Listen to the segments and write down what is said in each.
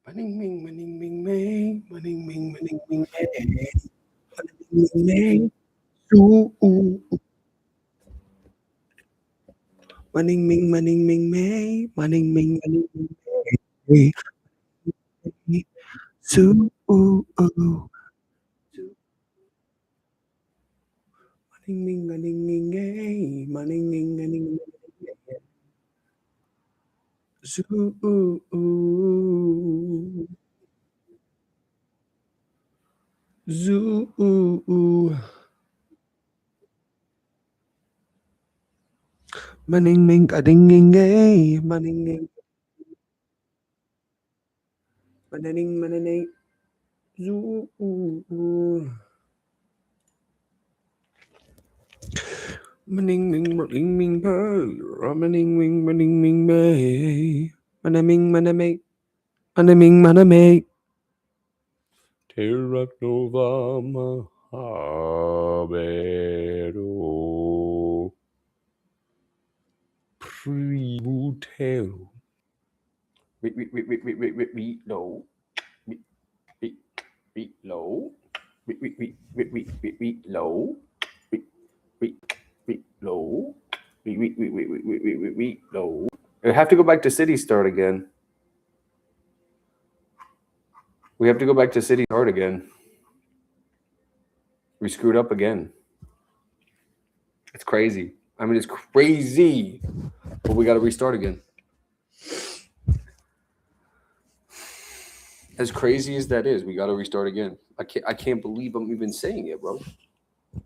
Maning ming, maning ming, may, maning ming, maning ming, may, maning ming, may, ooh, ooh, ooh. Maning ming, maning ming, may, maning ming, maning ming, may, may, ooh, ooh, ooh. Maning ming, maning ming, may, maning ming, maning ming, ooh, ooh, ooh. Zoo, ooh, ooh. Maning ming, kading ming, ay, maning ming, mananing, mananay, zoo, ooh, ooh. Maning ming, maning ming, bay, maning ming, maning ming, bay, manaming, manamay, manaming, manamay. Terak nova mahabero. Pributero. Low. Low. Low. Low. Low. We have to go back to city start again. We have to go back to city start again. We screwed up again. It's crazy. I mean, it's crazy. But we got to restart again. As crazy as that is, we got to restart again. I can't believe I'm even saying it, bro.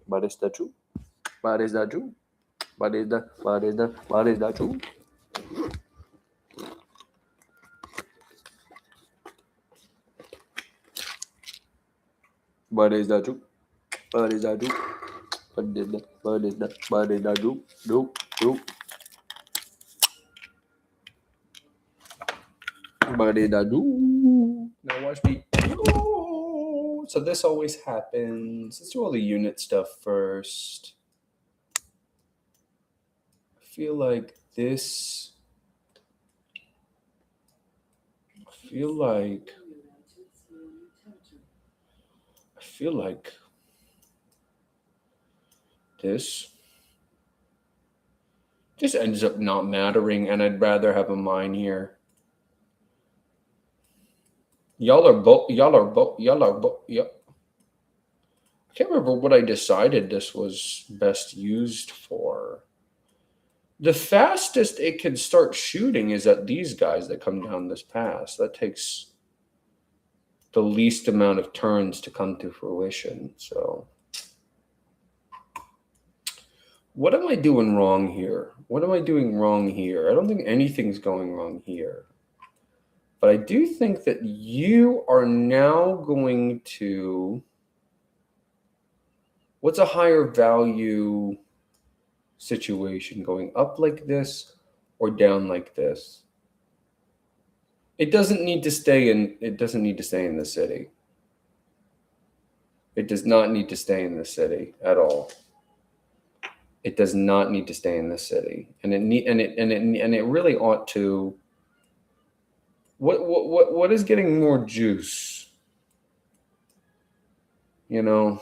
But is that true? But is that true? But is that true? But is that true? But is that true? But is that true? True. But is that true? Now watch me. So this always happens. Let's do all the unit stuff first. I feel like this. I feel like this just ends up not mattering, and I'd rather have a mine here. Y'all are both. Yep. I can't remember what I decided this was best used for. The fastest it can start shooting is at these guys that come down this pass. That takes the least amount of turns to come to fruition. So what am I doing wrong here? What am I doing wrong here? I don't think anything's going wrong here. But I do think that you are now going to... What's a higher value situation? Going up like this or down like this? It doesn't need to stay in the city. It does not need to stay in the city at all. It does not need to stay in the city. And it really ought to. What is getting more juice? You know?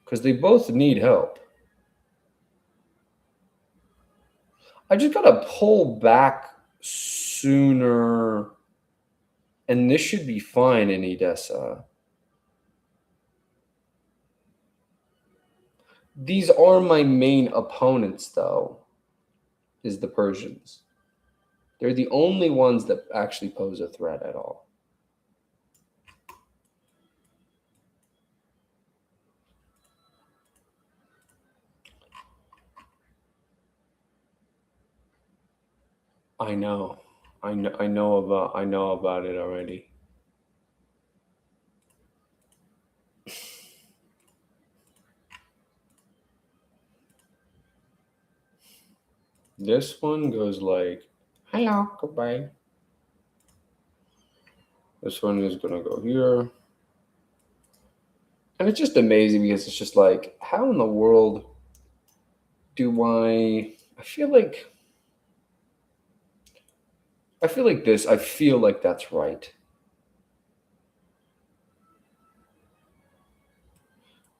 Because they both need help. I just gotta pull back sooner, and this should be fine in Edessa. These are my main opponents, though, is the Persians. They're the only ones that actually pose a threat at all. I know about it already. This one goes like, hello, goodbye. This one is gonna go here. And it's just amazing because it's just like, how in the world do I feel like I feel like this. I feel like that's right.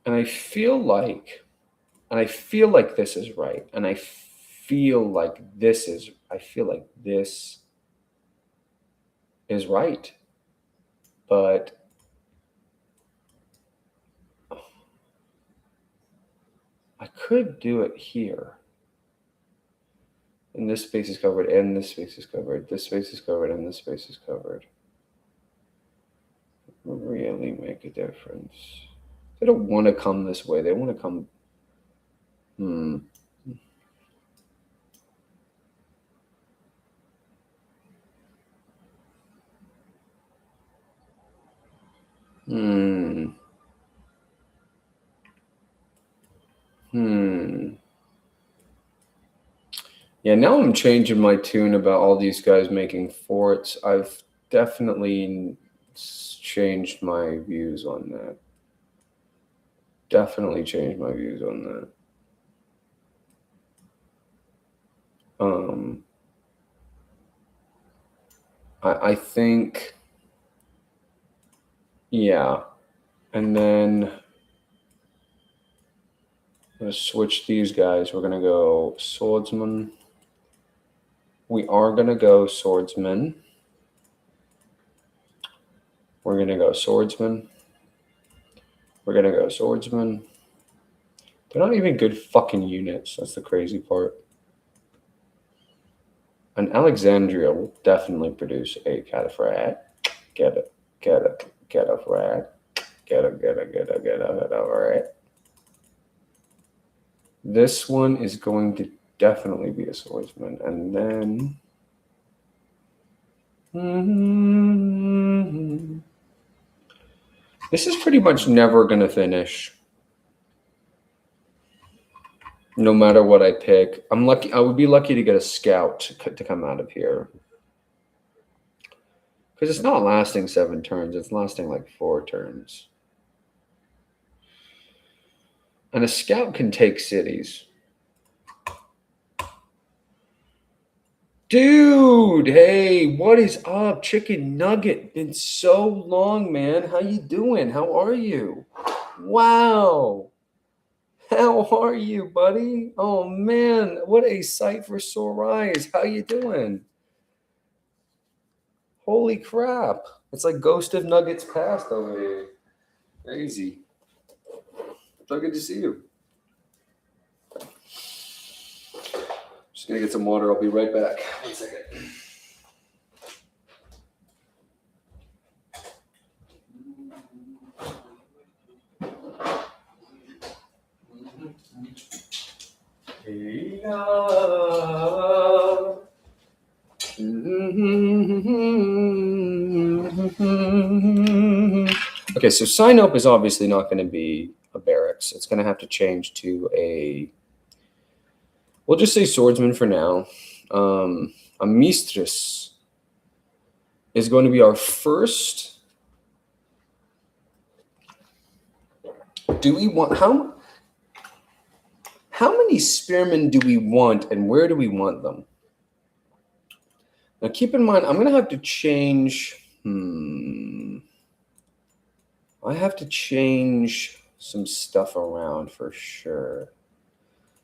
And I feel like this is right. And I feel like this is right. But I could do it here. And this space is covered, and this space is covered. This space is covered, and this space is covered. Really make a difference. They don't want to come this way. They want to come. Hmm. Hmm. Hmm. Yeah, now I'm changing my tune about all these guys making forts. I've definitely changed my views on that. Definitely changed my views on that. Um, I think, yeah. And then I'm going to switch these guys. We're going to go swordsman. We are going to go swordsman. We're going to go swordsman. We're going to go swordsman. They're not even good fucking units. That's the crazy part. And Alexandria will definitely produce a cataphrat. Get it. Cataphrat. Get it, rat. This one is going to definitely be a swordsman. And then... This is pretty much never going to finish. No matter what I pick. I'm lucky. I would be lucky to get a scout to come out of here. Because it's not lasting 7 turns. It's lasting like 4 turns. And a scout can take cities. Dude, hey, what is up? Chicken Nugget. Been so long, man. How you doing? How are you? Wow. How are you, buddy? Oh man, what a sight for sore eyes. How you doing? Holy crap. It's like Ghost of Nuggets past over here. Crazy. So good to see you. Just gonna get some water. I'll be right back. 1 second. Okay, so sign up is obviously not going to be a barracks. It's going to have to change to a. We'll just say swordsman for now. A mistress is going to be our first. Do we want how many spearmen do we want, and where do we want them? Now, keep in mind, I'm going to have to change. I have to change some stuff around for sure.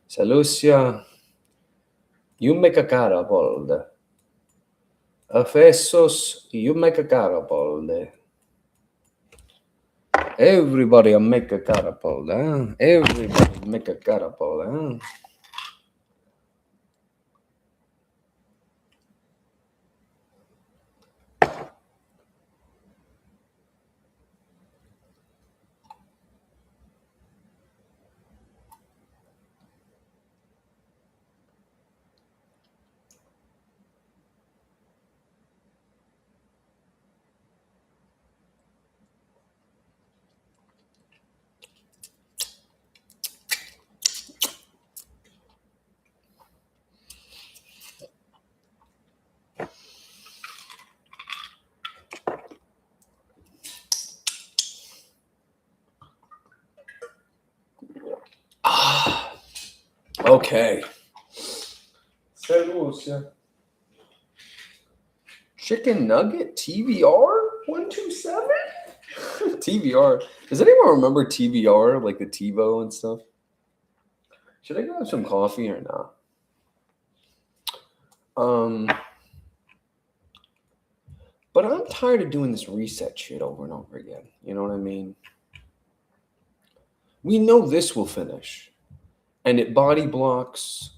Salusia, you make a catapult. Ephesus, you make a catapult. Everybody make a catapult. Everybody make a catapult. Okay. Salusia. Chicken nugget TBR 127. TBR. Does anyone remember TBR, like the TiVo and stuff? Should I grab some coffee or not? But I'm tired of doing this reset shit over and over again. You know what I mean? We know this will finish, and it body blocks.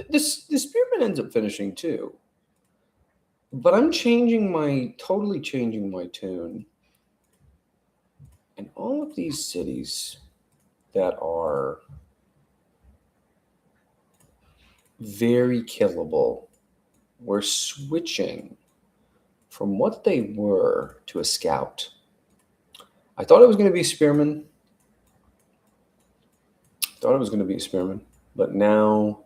This spearman ends up finishing too. But I'm totally changing my tune. And all of these cities that are very killable, we're switching from what they were to a scout. I thought it was going to be spearman. But now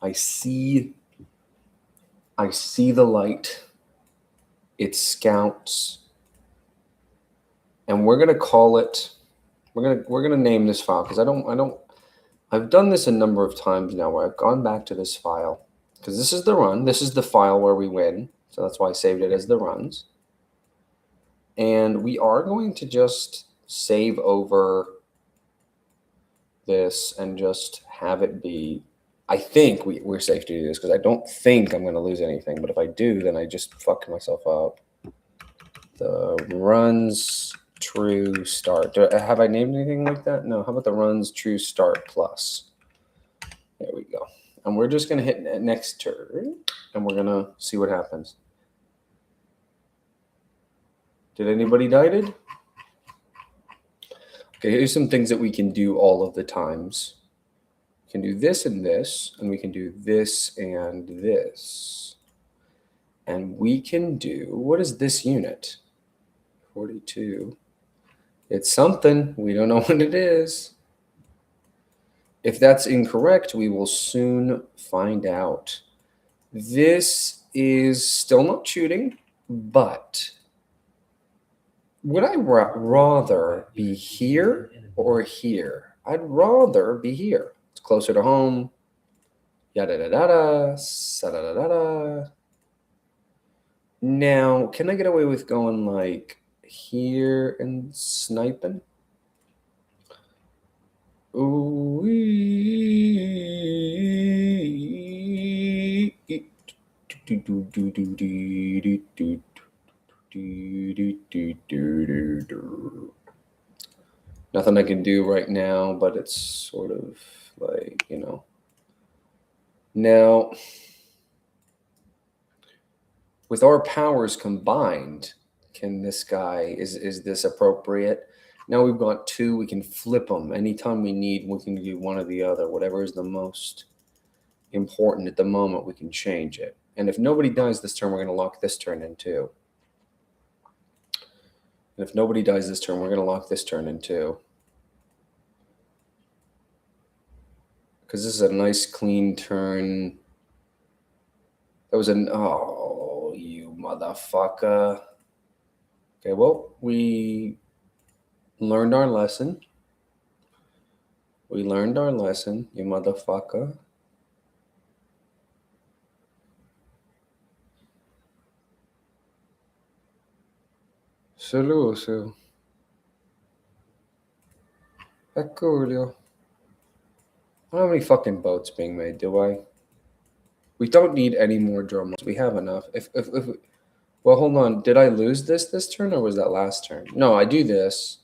I see the light. It's scouts. And we're going to call it, we're going to name this file, because I've done this a number of times now where I've gone back to this file, because this is the run. This is the file where we win. So that's why I saved it as the runs. And we are going to just save over this and just have it be, I think we're safe to do this, because I don't think I'm going to lose anything. But if I do, then I just fuck myself up. The runs true start. Have I named anything like that? No. How about the runs true start plus? There we go. And we're just going to hit next turn, and we're going to see what happens. Did anybody die? Okay, here's some things that we can do all of the times. We can do this and this, and we can do this and this. And we can do, what is this unit? 42. It's something. We don't know what it is. If that's incorrect, we will soon find out. This is still not shooting, but would I rather be here or here? I'd rather be here. It's closer to home. Yada da da da, sa da da da da. Now, can I get away with going like here and sniping? Ooh. Nothing I can do right now, but it's sort of like, you know. Now, with our powers combined, can this guy, is this appropriate? Now we've got two, we can flip them. Anytime we need, we can do one or the other. Whatever is the most important at the moment, we can change it. And if nobody dies this turn, we're going to lock this turn in too. And if nobody dies this turn, we're going to lock this turn in too. Because this is a nice clean turn. That was an, oh, you motherfucker. Okay, well, we learned our lesson. We learned our lesson, you motherfucker. Saluto. Ecco. I don't have any fucking boats being made, do I? We don't need any more drums. We have enough. Well, hold on. Did I lose this turn, or was that last turn? No, I do this.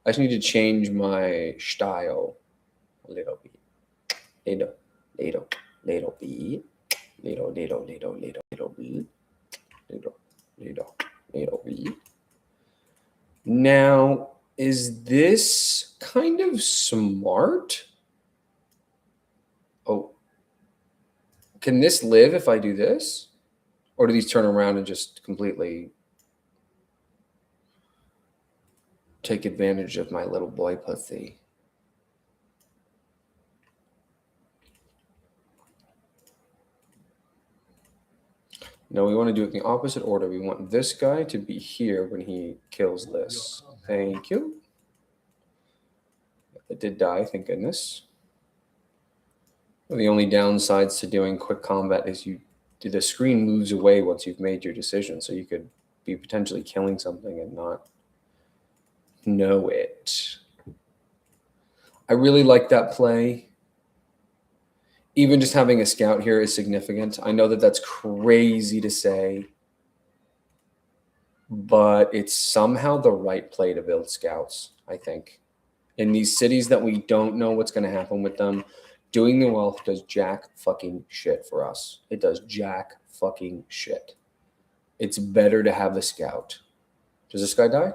I just need to change my style a little bit. Little bit. Little bit. Now, is this kind of smart? Oh, can this live if I do this? Or do these turn around and just completely take advantage of my little boy pussy? No, we want to do it in the opposite order. We want this guy to be here when he kills this. Thank you. It did die, thank goodness. Well, the only downsides to doing quick combat is you the screen moves away once you've made your decision, so you could be potentially killing something and not know it. I really like that play. Even just having a scout here is significant. I know that that's crazy to say, but it's somehow the right play to build scouts, I think. In these cities that we don't know what's going to happen with them, doing the wealth does jack fucking shit for us. It does jack fucking shit. It's better to have the scout. Does this guy die?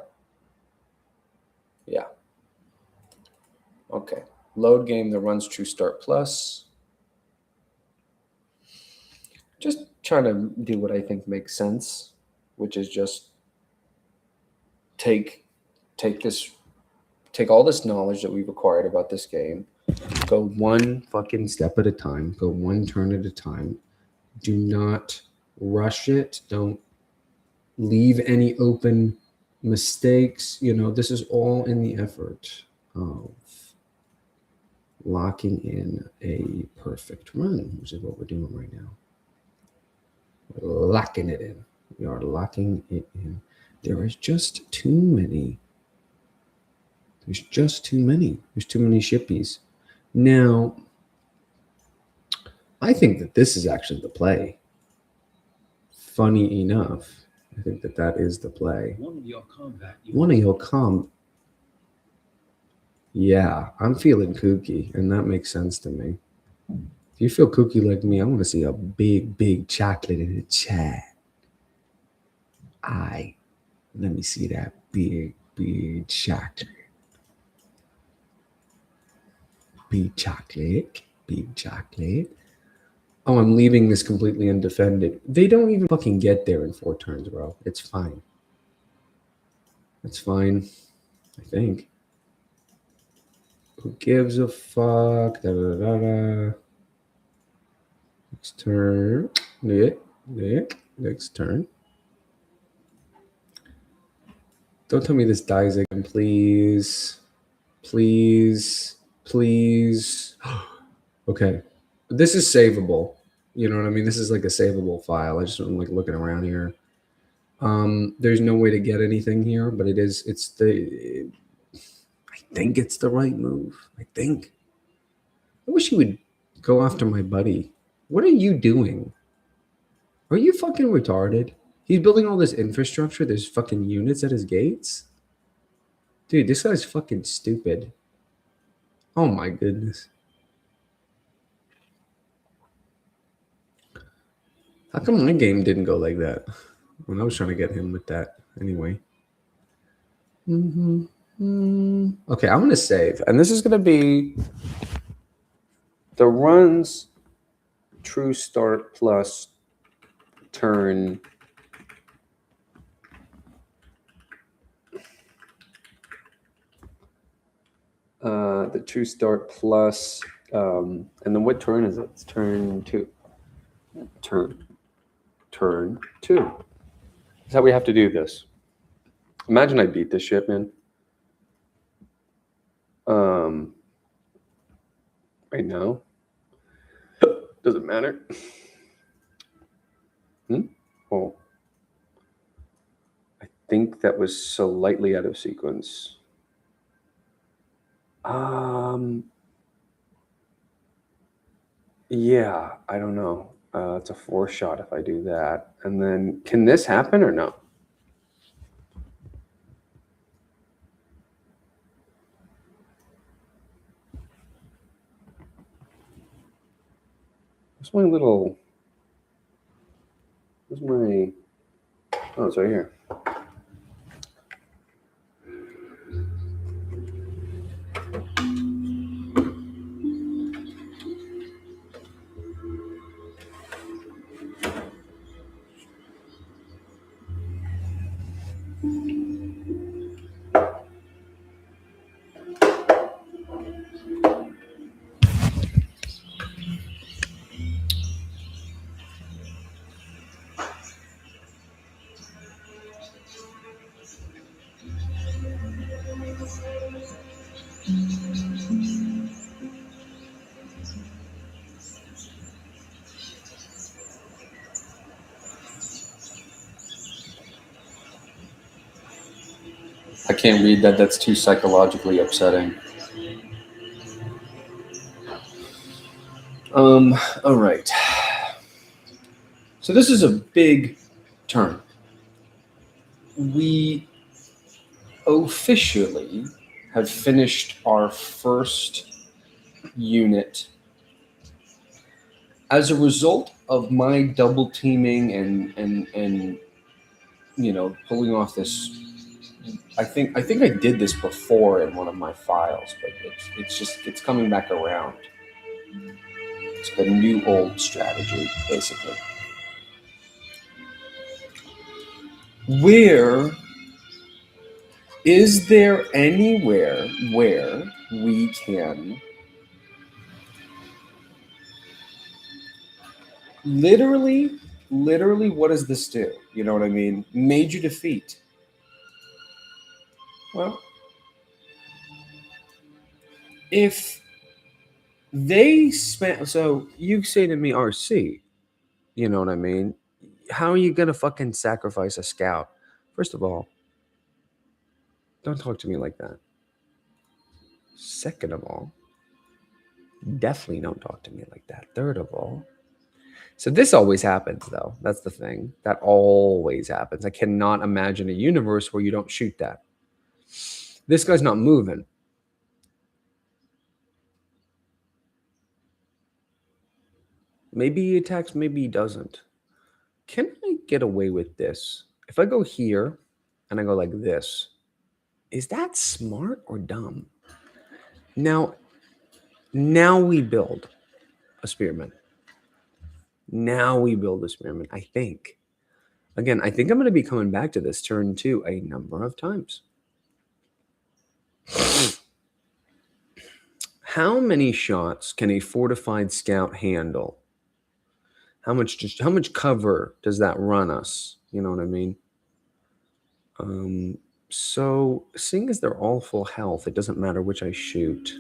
Yeah. Okay. Load game that runs True Start Plus. Just trying to do what I think makes sense, which is just take all this knowledge that we've acquired about this game, go one fucking step at a time, go one turn at a time. Do not rush it. Don't leave any open mistakes. You know, this is all in the effort of locking in a perfect run, which is what we're doing right now. We're locking it in. We are locking it in. There is just too many. There's just too many. There's too many shippies. Now, I think that this is actually the play. Funny enough, I think that that is the play. One of your combat. Yeah, I'm feeling kooky, and that makes sense to me. If you feel kooky like me, I want to see a big, big chocolate in the chat. Let me see that big, big chocolate. Big chocolate. Big chocolate. Oh, I'm leaving this completely undefended. They don't even fucking get there in 4 turns, bro. It's fine. It's fine, I think. Who gives a fuck? Da, da, da, da. Next turn. Next turn. Don't tell me this dies again, please. Please. Please. Okay. This is savable. You know what I mean? This is like a savable file. I just am like looking around here. There's no way to get anything here, but I think it's the right move. I think. I wish you would go after my buddy. What are you doing? Are you fucking retarded? He's building all this infrastructure. There's fucking units at his gates. Dude, this guy's fucking stupid. Oh my goodness. How come my game didn't go like that when I was trying to get him with that anyway? Okay, I'm going to save. And this is going to be the runs True Start Plus turn. The True Start Plus. And then what turn is it? It's turn 2. Turn 2. That's how we have to do this. Imagine I beat this shit, man. Right now. Doesn't matter. Oh. I think that was slightly out of sequence. Yeah, I don't know. It's a 4 shot if I do that. And then, can this happen or no? Where's my little... Where's my... Oh, it's right here. I can't read that. That's too psychologically upsetting. All right. So this is a big turn. We officially have finished our first unit as a result of my double teaming and pulling off this. I think I did this before in one of my files, but it's coming back around. It's the new old strategy, basically. Where is there anywhere where we can literally, what does this do? You know what I mean? Major defeat. Well, if they spent, so you say to me, RC, you know what I mean? How are you going to fucking sacrifice a scout? First of all, don't talk to me like that. Second of all, definitely don't talk to me like that. Third of all, so this always happens, though. That's the thing. That always happens. I cannot imagine a universe where you don't shoot that. This guy's not moving. Maybe he attacks, maybe he doesn't. Can I get away with this? If I go here and I go like this, is that smart or dumb? Now we build a spearman. Now we build a spearman, I think. Again, I think I'm going to be coming back to this turn 2 a number of times. How many shots can a fortified scout handle? How much cover does that run us? You know what I mean? So seeing as they're all full health, it doesn't matter which I shoot.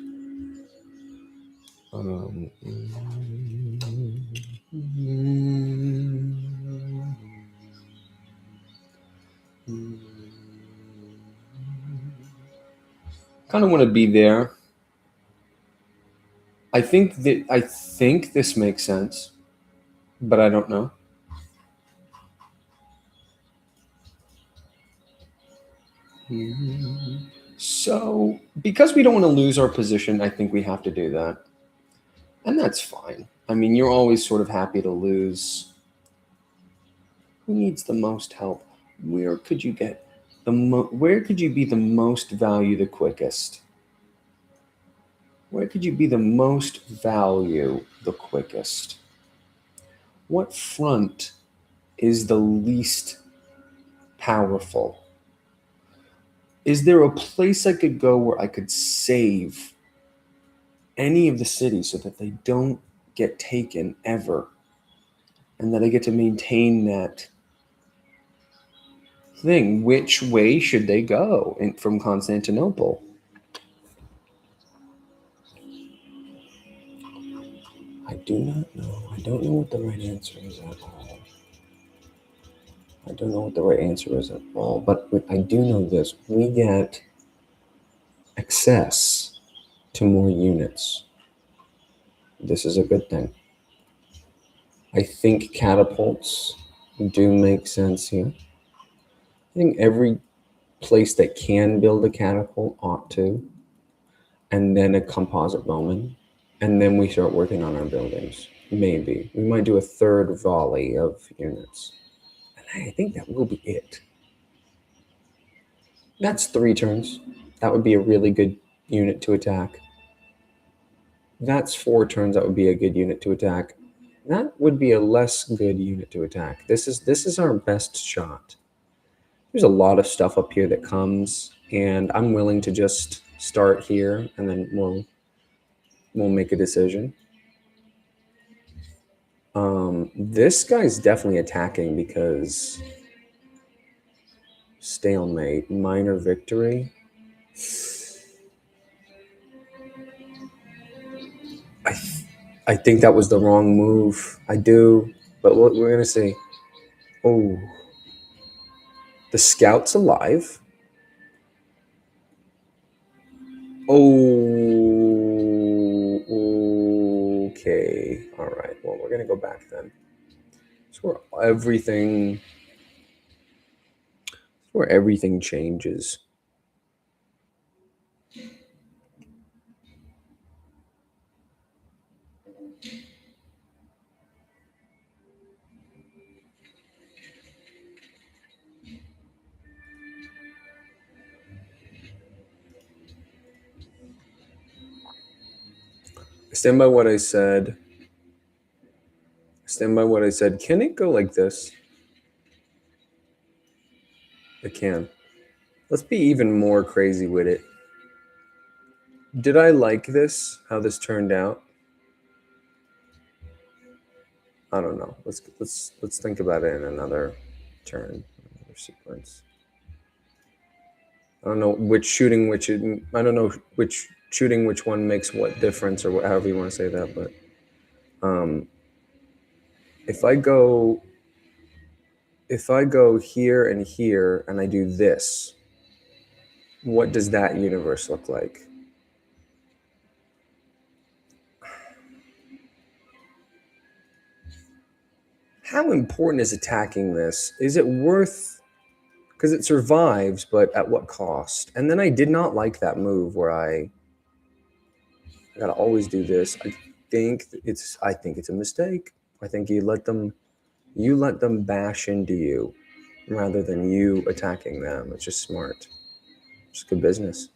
Kind of want to be there. I think this makes sense, but I don't know. So, because we don't want to lose our position, I think we have to do that. And that's fine. I mean, you're always sort of happy to lose. Who needs the most help? Where could you get where could you be the most value the quickest? Where could you be the most value the quickest? What front is the least powerful? Is there a place I could go where I could save any of the cities so that they don't get taken ever, and that I get to maintain that thing? Which way should they go from Constantinople? I do not know. I don't know what the right answer is at all. I don't know what the right answer is at all, but I do know this. We get access to more units. This is a good thing. I think catapults do make sense here. I think every place that can build a catapult ought to, and then a composite bowman, and then we start working on our buildings. Maybe we might do a third volley of units, and I think that will be it. That's 3 turns. That would be a really good unit to attack. That's 4 turns. That would be a good unit to attack. That would be a less good unit to attack. This is our best shot. There's a lot of stuff up here that comes, and I'm willing to just start here, and then we'll make a decision. This guy's definitely attacking because stalemate, minor victory. I think that was the wrong move. I do, but we're gonna see. Oh, the scout's alive. Oh, okay. All right. Well, we're gonna go back then. It's where everything changes. Stand by what I said. Stand by what I said. Can it go like this? It can. Let's be even more crazy with it. Did I like this? How this turned out? I don't know. Let's think about it in another turn, another sequence. I don't know which shooting which one makes what difference, or however you want to say that. But if I go here and here and I do this, what does that universe look like? How important is attacking this? Is it worth? Because it survives, but at what cost? And then I did not like that move where I gotta always do this. I think it's a mistake. I think you let them bash into you rather than you attacking them. It's just smart. It's good business.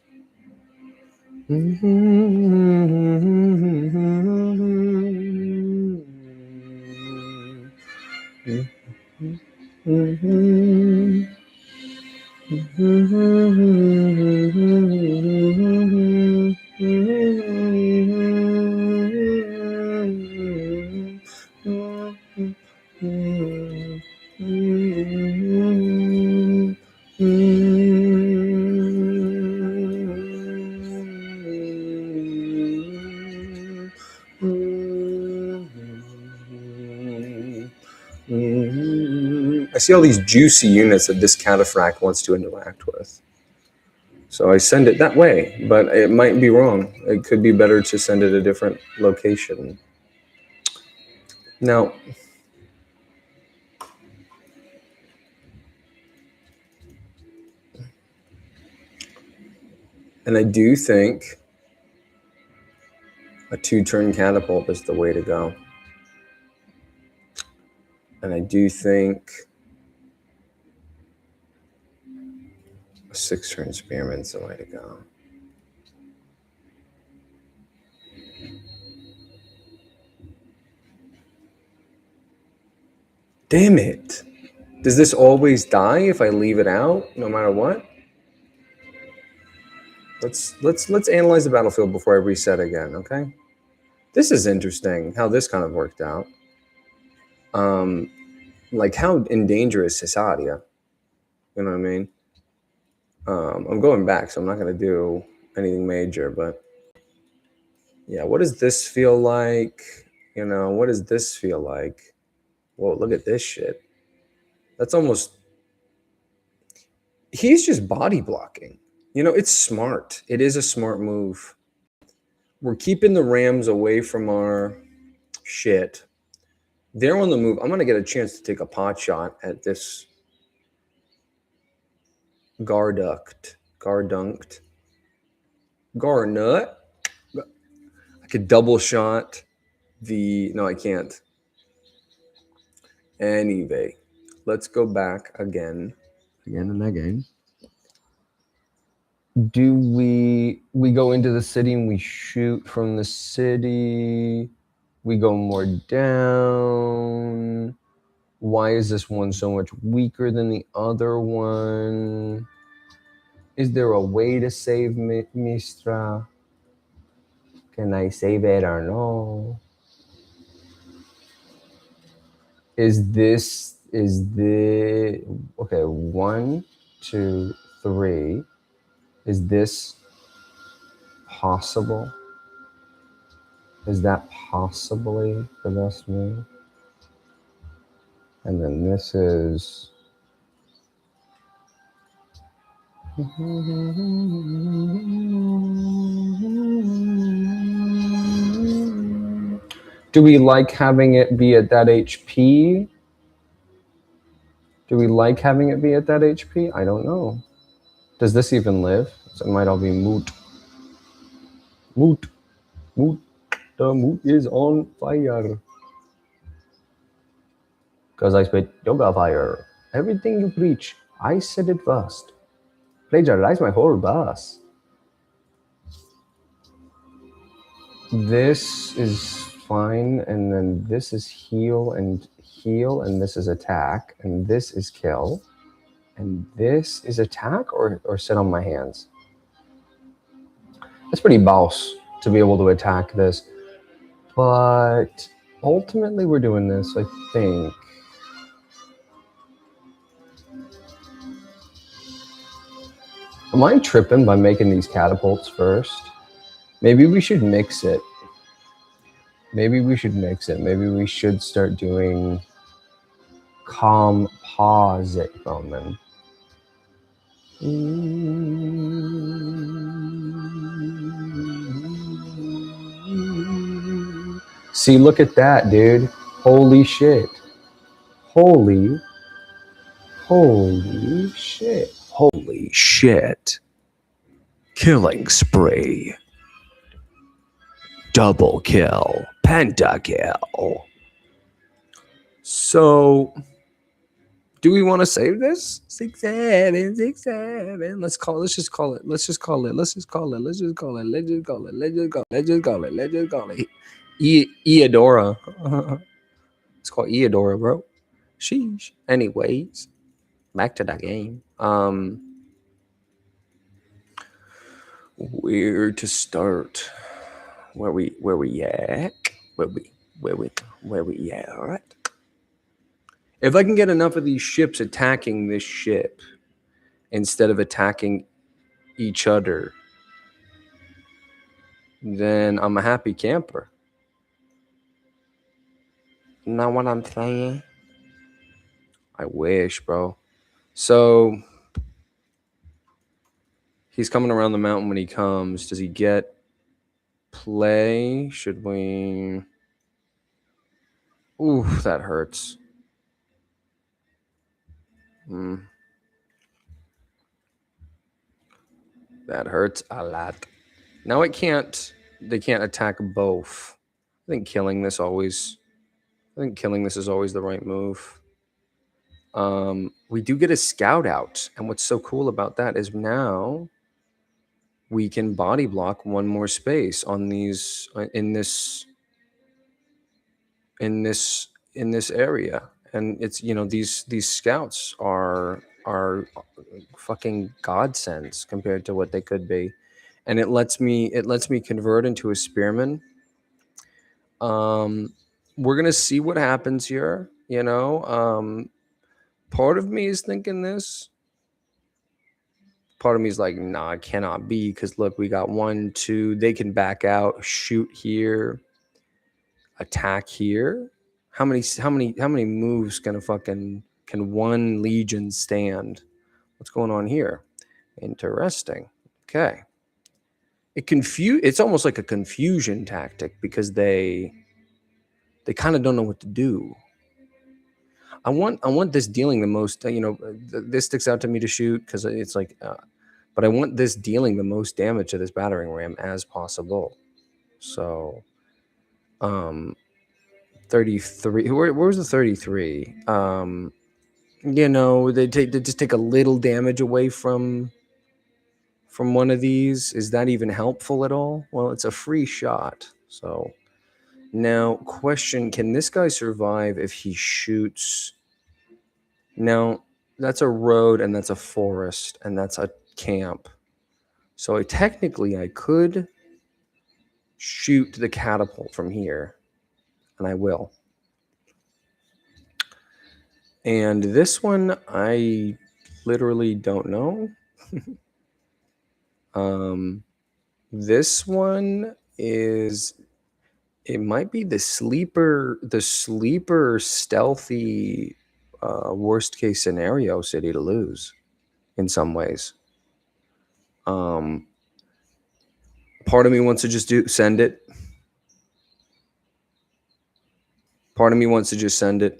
I see all these juicy units that this cataphract wants to interact with. So I send it that way, but it might be wrong. It could be better to send it a different location. Now, and I do think a 2-turn catapult is the way to go. And I do think a 6-turn spearman's the way to go. Damn it. Does this always die if I leave it out, no matter what? Let's analyze the battlefield before I reset again, okay? This is interesting how this kind of worked out. Like how in danger is Cesaria? You know what I mean? I'm going back, so I'm not gonna do anything major, but yeah, what does this feel like? You know, what does this feel like? Whoa, look at this shit. That's almost... He's just body blocking. You know, it's smart. It is a smart move. We're keeping the Rams away from our shit. They're on the move. I'm going to get a chance to take a pot shot at this Gardunked. Garnut. I could double shot the... No, I can't. Anyway, let's go back again. Again and again. Do we go into the city and we shoot from the city? We go more down. Why is this one so much weaker than the other one? Is there a way to save Mistra? Can I save it or no? Is the... Okay, 1, 2, 3. Is this possible? Is that possibly the best move? And then this is... Do we like having it be at that HP? Do we like having it be at that HP? I don't know. Does this even live? So it might all be moot. Moot. Moot. The moot is on fire. Because I spit yoga fire. Everything you preach, I said it first. Plagiarize my whole verse. This is fine, and then this is heal, and this is attack, and this is kill, and this is attack or sit on my hands. It's pretty boss to be able to attack this, but ultimately we're doing this, I think. Am I tripping by making these catapults first? Maybe we should mix it. Maybe we should mix it. Maybe we should start doing composite bowmen. See, look at that, dude. Holy shit. Holy shit. Holy shit. Killing spree. Double kill. Pentakill. So, do we want to save this? 6-7, 6-7. Let's just call it. Eodora. It's called Eodora, bro. Sheesh. Anyways, back to that game. Where to start? Where we at? Where we at? If I can get enough of these ships attacking this ship instead of attacking each other, then I'm a happy camper. Know what I'm saying? I wish, bro. So he's coming around the mountain when he comes. Does he get play? Should we? Ooh, that hurts. That hurts a lot. Now it can't. They can't attack both. I think killing this is always the right move. We do get a scout out, and what's so cool about that is now we can body block one more space on these in this area, and it's these scouts are fucking godsends compared to what they could be, and it lets me convert into a spearman. We're gonna see what happens here. Part of me is thinking this. Part of me is like, nah, it cannot be, because look, we got 1, 2. They can back out, shoot here, attack here. How many moves can one legion stand? What's going on here? Interesting. Okay. It's almost like a confusion tactic, because they kind of don't know what to do. I want this dealing the most. This sticks out to me to shoot, because it's like, but I want this dealing the most damage to this battering ram as possible. So, 33. Where was the 33? They just take a little damage away from one of these. Is that even helpful at all? Well, it's a free shot. So now, question: can this guy survive if he shoots? Now, that's a road, and that's a forest, and that's a camp. So I could shoot the catapult from here, and I will. And this one, I literally don't know. This one it might be the sleeper stealthy worst case scenario city to lose in some ways. Part of me wants to just send it. Part of me wants to just send it.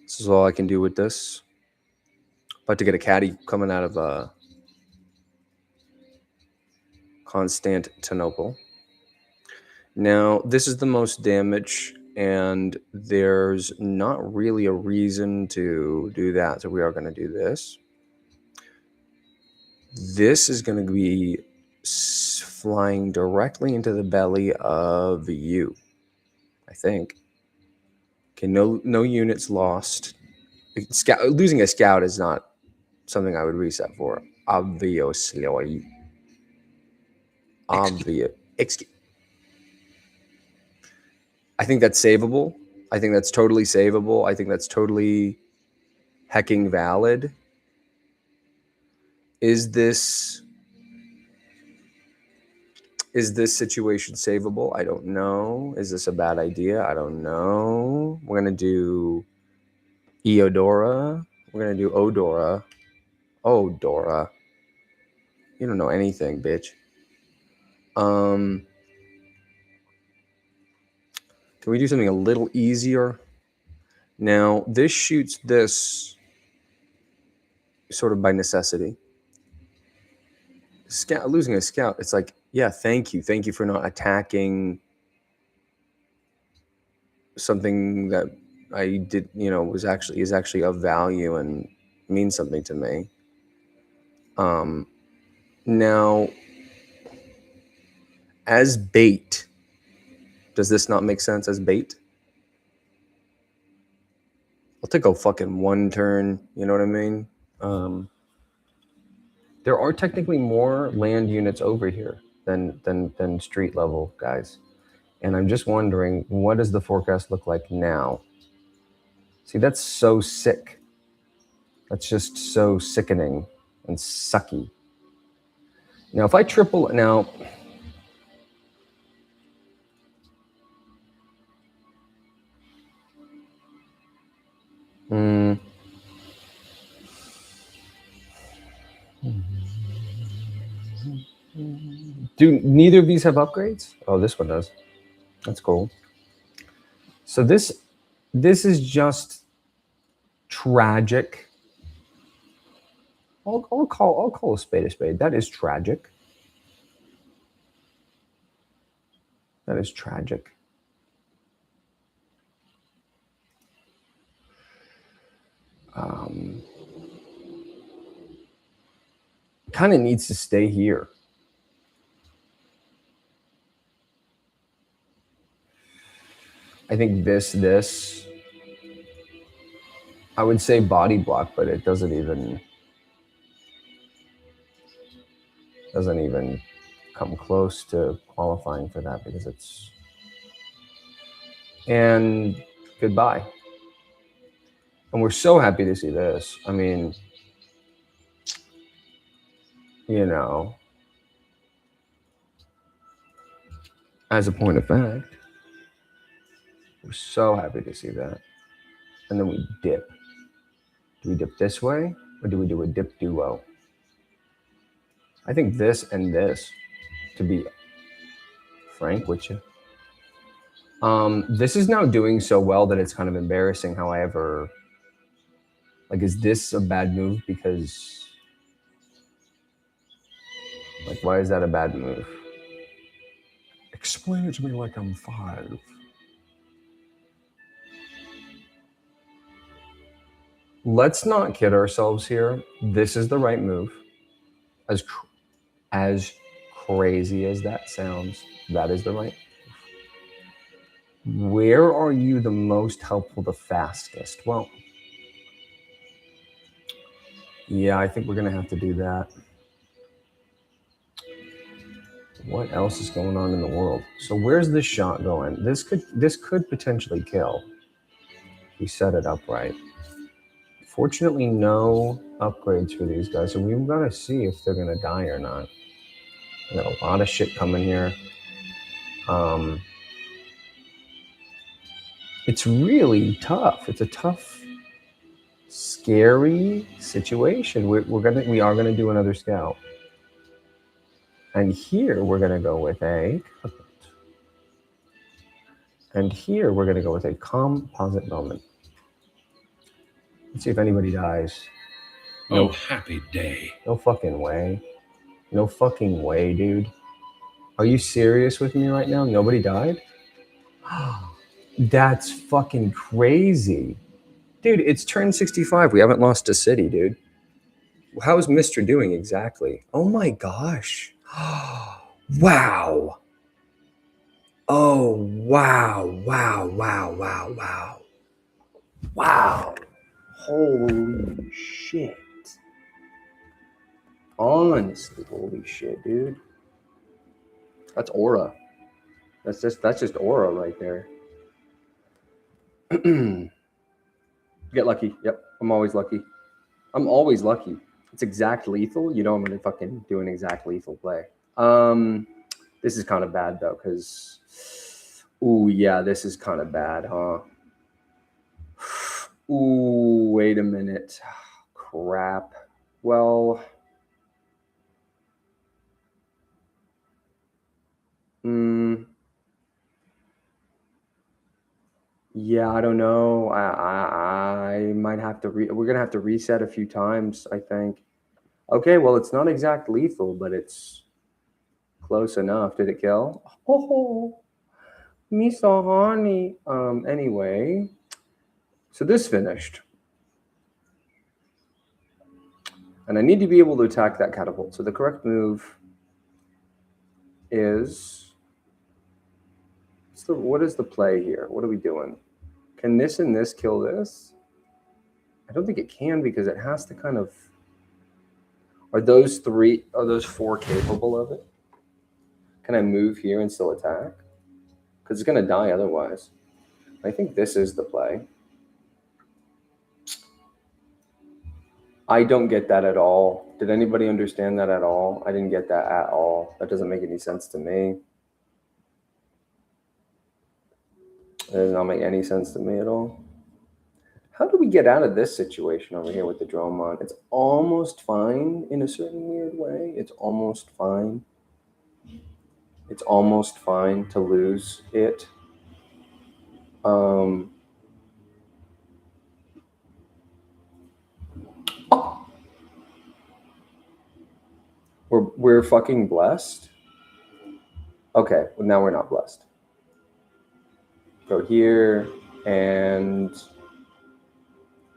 This is all I can do with this. About to get a caddy coming out of Constantinople. Now, this is the most damage, and there's not really a reason to do that, so we are going to do this. This is going to be flying directly into the belly of you, I think. Okay, no units lost. Losing a scout is not something I would reset for. Obviously. I think that's savable. I think that's totally savable. I think that's totally hecking valid. Is this situation savable? I don't know. Is this a bad idea? I don't know. We're going to do Eodora. We're going to do Odora. Oh, Dora. You don't know anything, bitch. Can we do something a little easier? Now, this shoots this sort of by necessity. Losing a scout, it's like, yeah, thank you. Thank you for not attacking something that I did, is actually of value and means something to me. Now, as bait, does this not make sense as bait? I'll take a fucking one turn, you know what I mean? There are technically more land units over here than street level guys. And I'm just wondering, what does the forecast look like now? See, that's so sick. That's just so sickening and sucky. Now, if I triple now, do neither of these have upgrades? Oh, this one does. That's cool. So this is just tragic. I'll call a spade a spade. That is tragic. That is tragic. Kind of needs to stay here. I think this, I would say body block, but it doesn't even come close to qualifying for that because it's, and goodbye. And we're so happy to see this. I mean, as a point of fact, we're so happy to see that. And then we dip. Do we dip this way or do we do a dip duo? I think this and this, to be frank with you. This is now doing so well that it's kind of embarrassing how I ever, is this a bad move? Because, why is that a bad move? Explain it to me like I'm 5. Let's not kid ourselves here. This is the right move. As crazy as that sounds, that is the right move. Where are you the most helpful the fastest? Well, yeah, I think we're going to have to do that. What else is going on in the world? So where's this shot going? This could potentially kill. We set it up right. Fortunately, no upgrades for these guys, so we've got to see if they're going to die or not. I got a lot of shit coming here. It's really tough. It's a tough Scary situation. We are gonna do another scout. And here we're gonna go with a, and here we're gonna go with a composite moment. Let's see if anybody dies. No, happy day. No fucking way. No fucking way, dude. Are you serious with me right now? Nobody died? That's fucking crazy. Dude, it's turn 65. We haven't lost a city, dude. How's Mr. doing exactly? Oh my gosh. Wow. Oh, wow, wow, wow, wow, wow. Wow. Holy shit. Honestly, holy shit, dude. That's aura. That's just aura right there. Get lucky. Yep, I'm always lucky. I'm always lucky. It's exact lethal. You know I'm gonna fucking do an exact lethal play. This is kind of bad though, because ooh yeah, this is kind of bad, huh? Ooh, wait a minute. Crap. Well, yeah, I don't know. I might have to we're gonna have to reset a few times, I think. Okay, well, it's not exact lethal, but it's close enough. Did it kill? Oh, me so honey. Anyway, so this finished. And I need to be able to attack that catapult. So the correct move is, what is the play here? What are we doing? Can this and this kill this? I don't think it can, because it has to kind of, are those four capable of it? Can I move here and still attack? Because it's going to die otherwise. I think this is the play. I don't get that at all. Did anybody understand that at all? I didn't get that at all. That doesn't make any sense to me. It does not make any sense to me at all. How do we get out of this situation over here with the Dromon? It's almost fine in a certain weird way. It's almost fine. It's almost fine to lose it. We're fucking blessed. Okay, well now we're not blessed. Go here and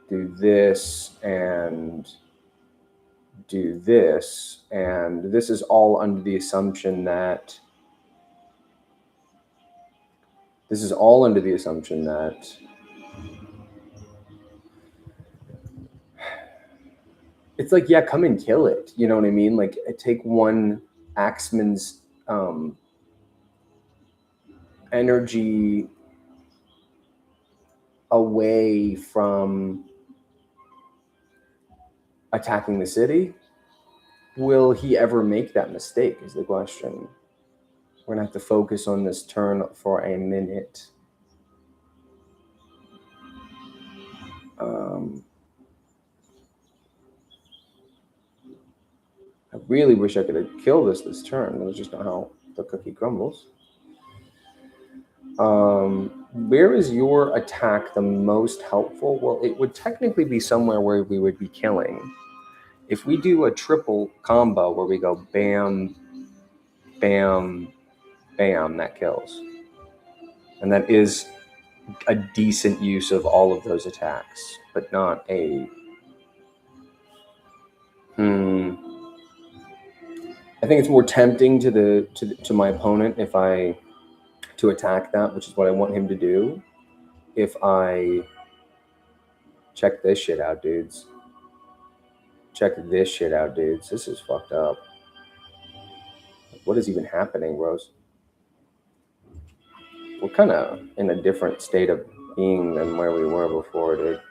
do this and do this, and this is all under the assumption that it's like, yeah, come and kill it. You know what I mean? Like, take one Axeman's energy away from attacking the city. Will he ever make that mistake is the question. We're gonna have to focus on this turn for a minute. I really wish I could have killed this turn. That's just not how the cookie crumbles. Where is your attack the most helpful? Well, it would technically be somewhere where we would be killing. If we do a triple combo where we go bam, bam, bam, that kills. And that is a decent use of all of those attacks, but not a... I think it's more tempting to my opponent to attack that, which is what I want him to do. If I check this shit out, dudes. Check this shit out, dudes. This is fucked up. What is even happening, bros? We're kind of in a different state of being than where we were before, dude.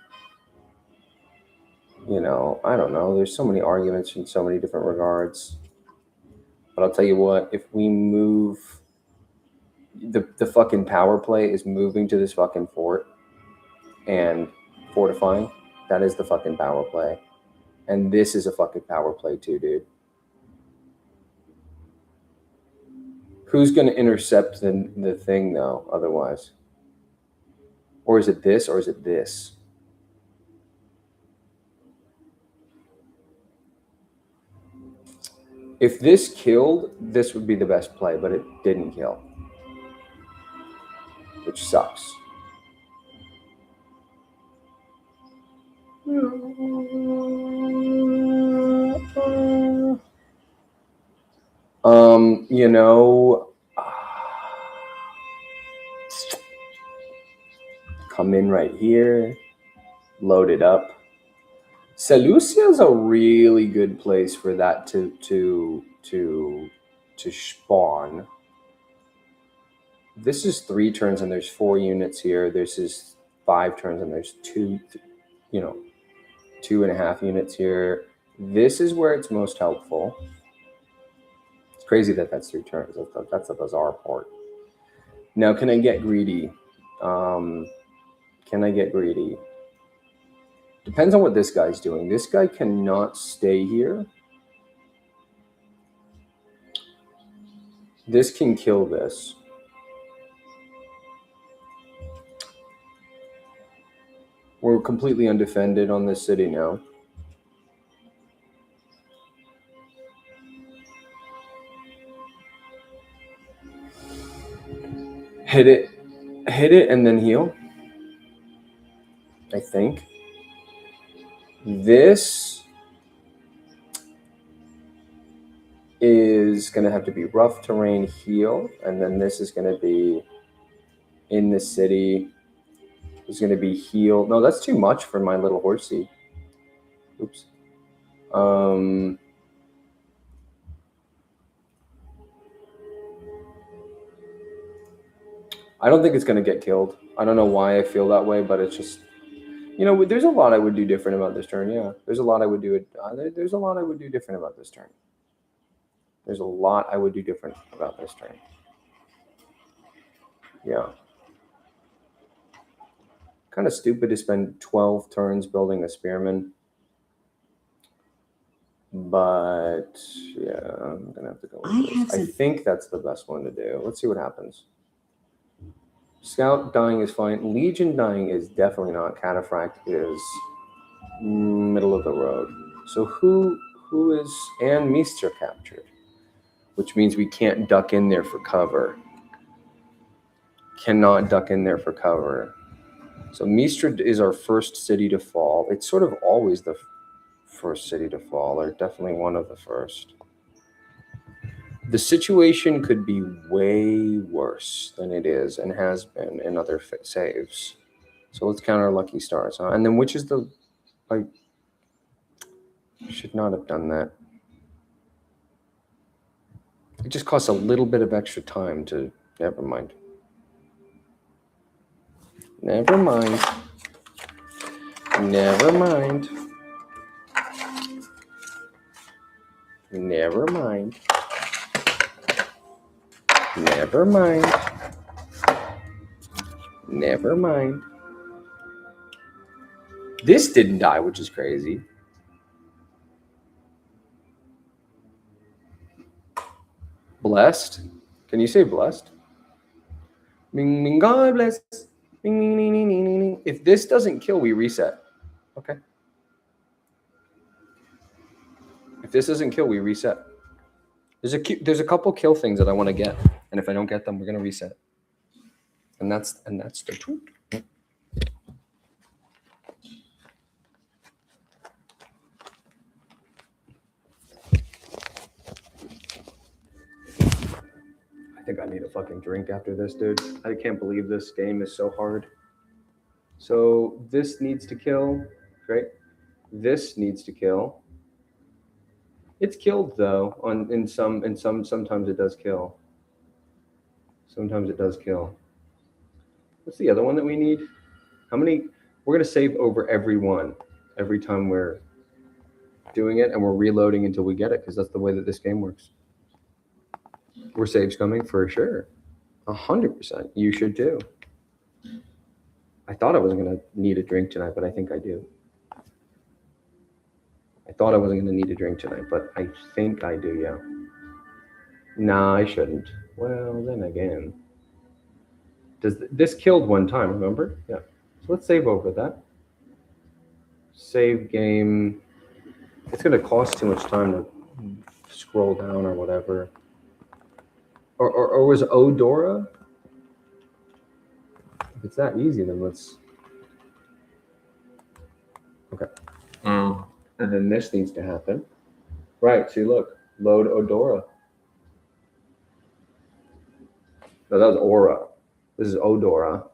You know, I don't know. There's so many arguments in so many different regards. But I'll tell you what, if we move... The fucking power play is moving to this fucking fort and fortifying. That is the fucking power play. And this is a fucking power play too, dude. Who's going to intercept the thing, though, otherwise? Or is it this, or is it this? If this killed, this would be the best play, but it didn't kill. Which sucks. You know, come in right here, load it up. Seleucia is a really good place for that to spawn. This is 3 turns and there's 4 units here. This is 5 turns and there's 2.5 units here. This is where it's most helpful. It's crazy that that's 3 turns. That's a bizarre part. Now, can I get greedy? Can I get greedy? Depends on what this guy's doing. This guy cannot stay here. This can kill this. We're completely undefended on this city now. Hit it and then heal. I think. This is going to have to be rough terrain, heal, and then this is going to be in the city. It's going to be heal. No, that's too much for my little horsey. Oops. I don't think it's going to get killed. I don't know why I feel that way, but it's just, there's a lot I would do different about this turn. Yeah, there's a lot I would do. There's a lot I would do different about this turn. There's a lot I would do different about this turn. Yeah. Kind of stupid to spend 12 turns building a spearman. But yeah, I'm going to have to go with this. I think that's the best one to do. Let's see what happens. Scout dying is fine. Legion dying is definitely not. Cataphract is middle of the road. So who is... And Meester captured. Which means we can't duck in there for cover. Cannot duck in there for cover. So Meester is our first city to fall. It's sort of always the first city to fall, or definitely one of the first. The situation could be way worse than it is and has been in other saves. So let's count our lucky stars. Huh? And then which is the... I should not have done that. It just costs a little bit of extra time to... Never mind. Never mind. Never mind. Never mind. Never mind. Never mind. This didn't die, which is crazy. Blessed? Can you say blessed? Ming, ming, God bless. Ming, ming, ming, ming, ming, ming. If this doesn't kill, we reset. Okay. If this doesn't kill, we reset. There's a couple kill things that I want to get, and if I don't get them, we're gonna reset. And that's the truth. I think I need a fucking drink after this, dude. I can't believe this game is so hard. So this needs to kill, right? This needs to kill. It's killed though. Sometimes it does kill. Sometimes it does kill. What's the other one that we need? How many? We're gonna save over every one every time we're doing it, and we're reloading until we get it, because that's the way that this game works. Were saves coming? For sure. 100%. You should too. I thought I wasn't gonna need a drink tonight, but I think I do. I thought I wasn't going to need a drink tonight, but I think I do, yeah. Nah, I shouldn't. Well, then again. This killed one time, remember? Yeah. So let's save over that. Save game. It's going to cost too much time to scroll down or whatever. Or was Odora? If it's that easy, then let's... Okay. And then this needs to happen. Right, see, look. Load Odora. No, that was Aura. This is Odora.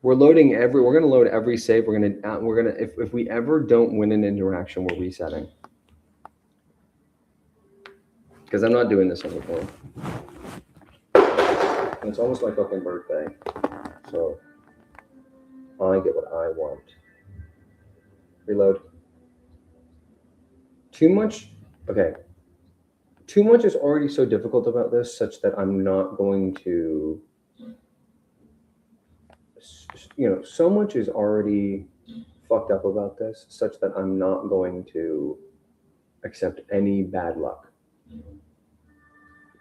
We're going to load every save. If we ever don't win an interaction, we're resetting. Because I'm not doing this anymore. And it's almost my fucking birthday. So I get what I want. Reload. Too much? Okay. Too much is already so difficult about this, such that I'm not going to... so much is already fucked up about this, such that I'm not going to accept any bad luck.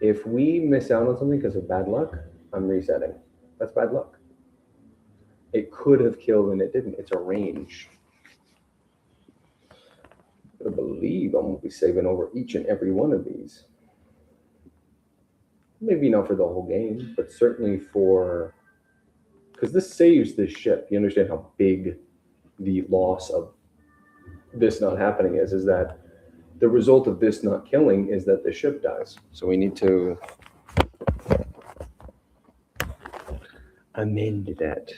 If we miss out on something because of bad luck, I'm resetting. That's bad luck. It could have killed and it didn't. It's a range. I believe I'm going to be saving over each and every one of these. Maybe not for the whole game, but certainly for... Because this saves this ship. You understand how big the loss of this not happening is that the result of this not killing is that the ship dies. So we need to amend that.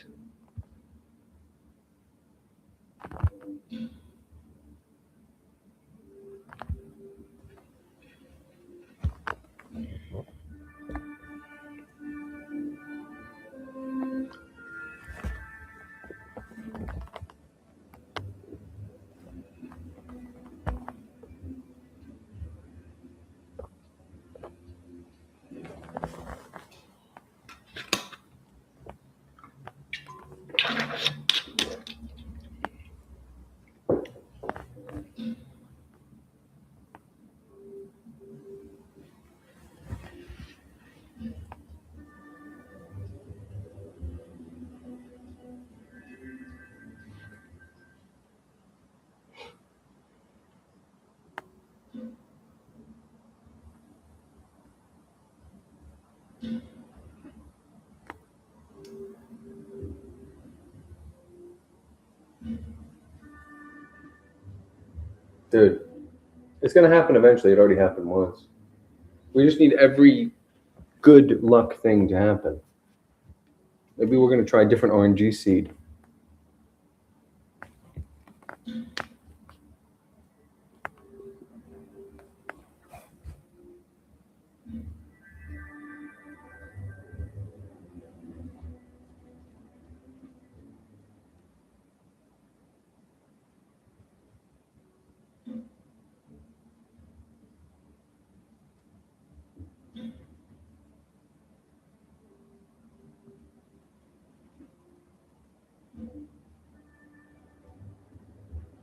Dude, it's going to happen eventually. It already happened once. We just need every good luck thing to happen. Maybe we're going to try a different RNG seed.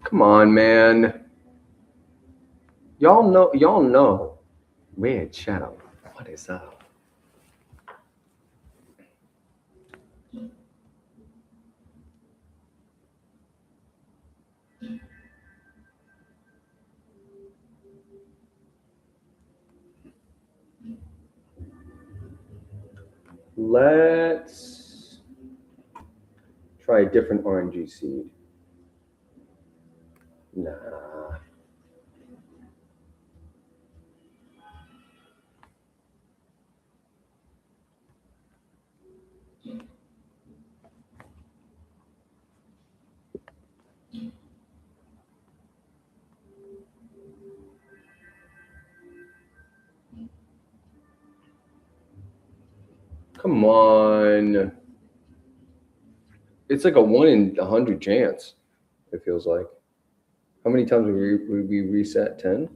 Come on, man. Y'all know. Red Shadow. What is that? Let's try a different RNG seed. Nah. Come on. It's like a 1 in 100 chance, it feels like. How many times would we reset? 10?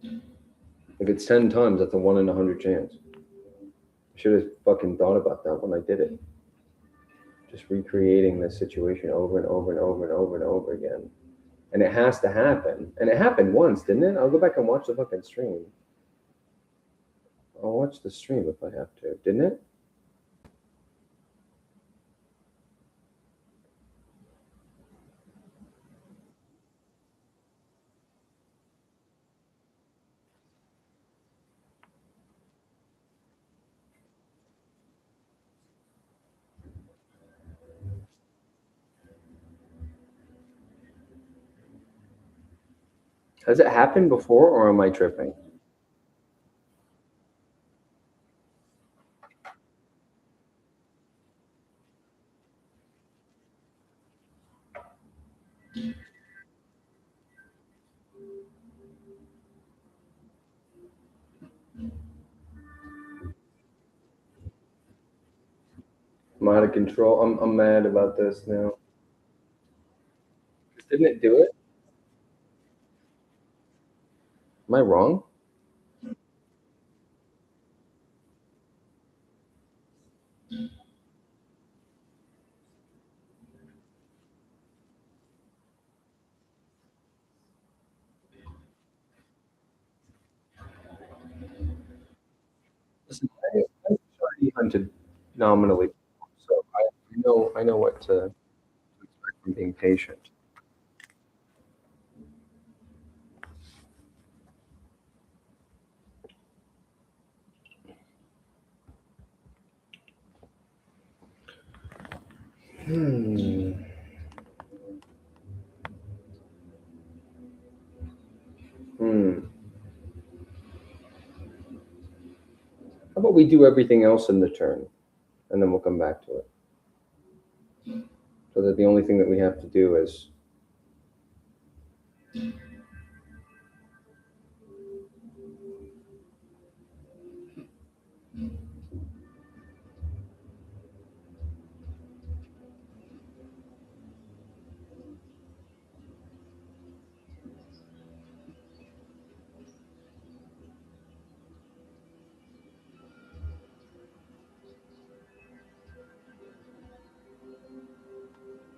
If it's 10 times, that's a 1 in 100 chance. I should have fucking thought about that when I did it. Just recreating this situation over and over and over and over and over again. And it has to happen. And it happened once, didn't it? I'll go back and watch the fucking stream. I'll watch the stream if I have to. Didn't it? Has it happened before or am I tripping? I'm out of control. I'm mad about this now. Didn't it do it? Am I wrong? Listen, I already hunted nominally, so I know what to expect from being patient. Hmm. Hmm. How about we do everything else in the turn, and then we'll come back to it. So that the only thing that we have to do is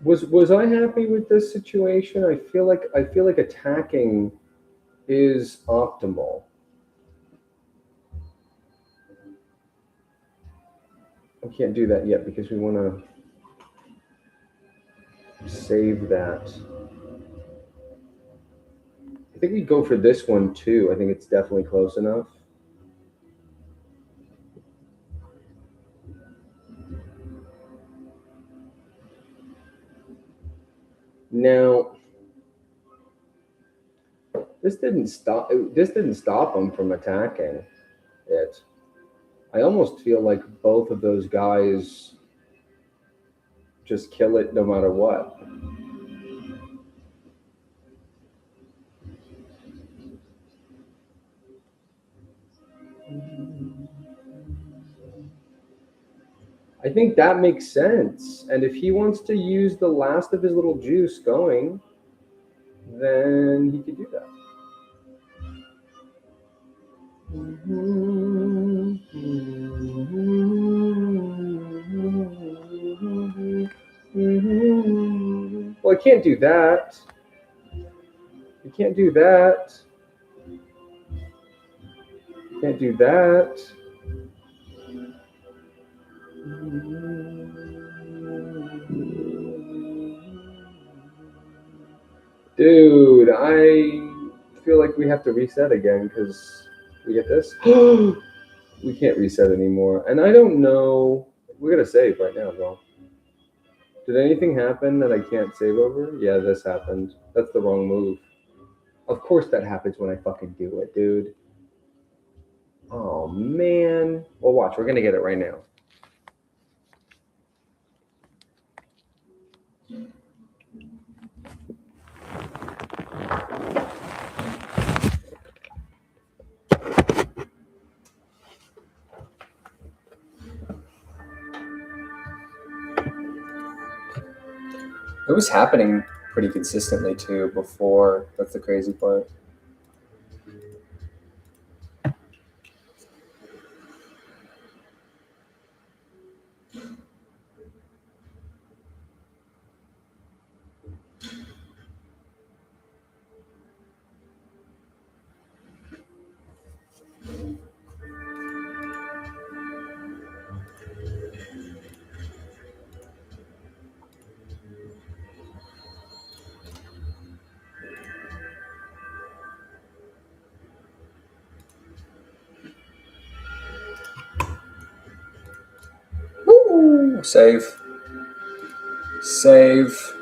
was I happy with this situation? I feel like attacking is optimal. We can't do that yet because we want to save that. I think we go for this one too. I think it's definitely close enough. Now, this didn't stop them from attacking it. I almost feel like both of those guys just kill it no matter what. I think that makes sense. And if he wants to use the last of his little juice going, then he could do that. Well, I can't do that. You can't do that. Can't do that. Dude, I feel like we have to reset again because we get this. We can't reset anymore. And I don't know. We're going to save right now, bro. Did anything happen that I can't save over? Yeah, this happened. That's the wrong move. Of course that happens when I fucking do it, dude. Oh, man. Well, watch. We're going to get it right now. It was happening pretty consistently too before. That's the crazy part. Save. Save.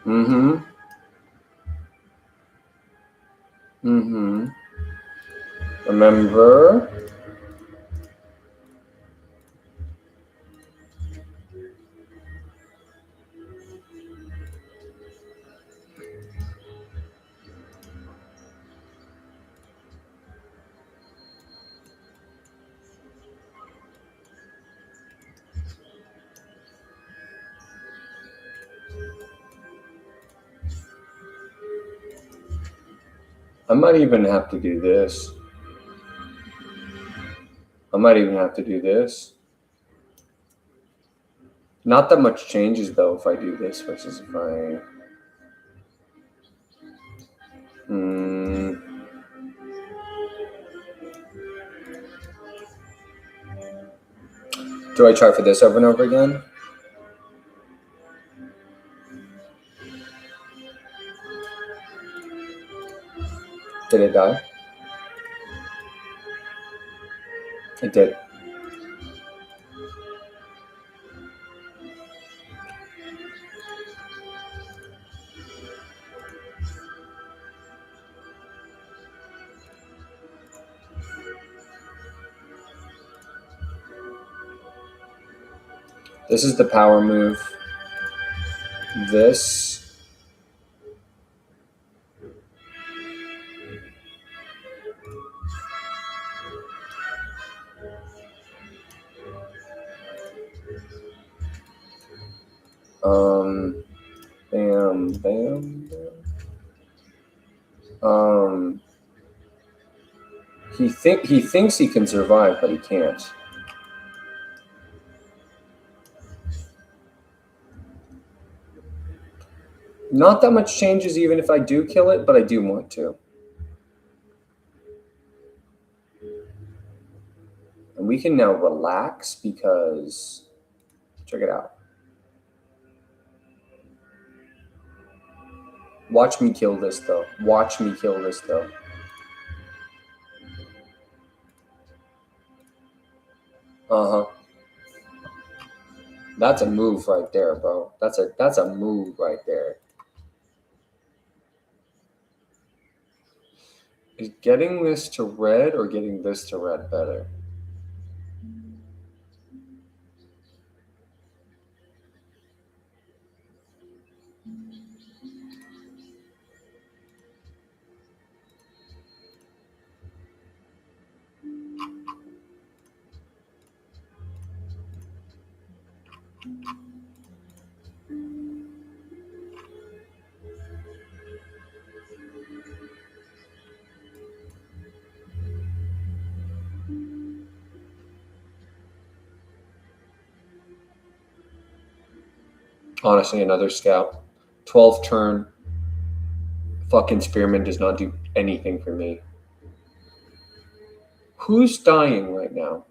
Mm-hmm. Mm-hmm. Remember. I might even have to do this. I might even have to do this. Not that much changes though if I do this versus if I. Do I try for this over and over again? Did it die? It did. This is the power move. This. Bam, bam, bam. He thinks he can survive, but he can't. Not that much changes even if I do kill it, but I do want to. And we can now relax because, check it out. Watch me kill this though. Watch me kill this though. Uh-huh. That's a move right there, bro. That's a move right there. Is getting this to red or getting this to red better? Honestly, another scout. 12th turn. Fucking Spearman does not do anything for me. Who's dying right now?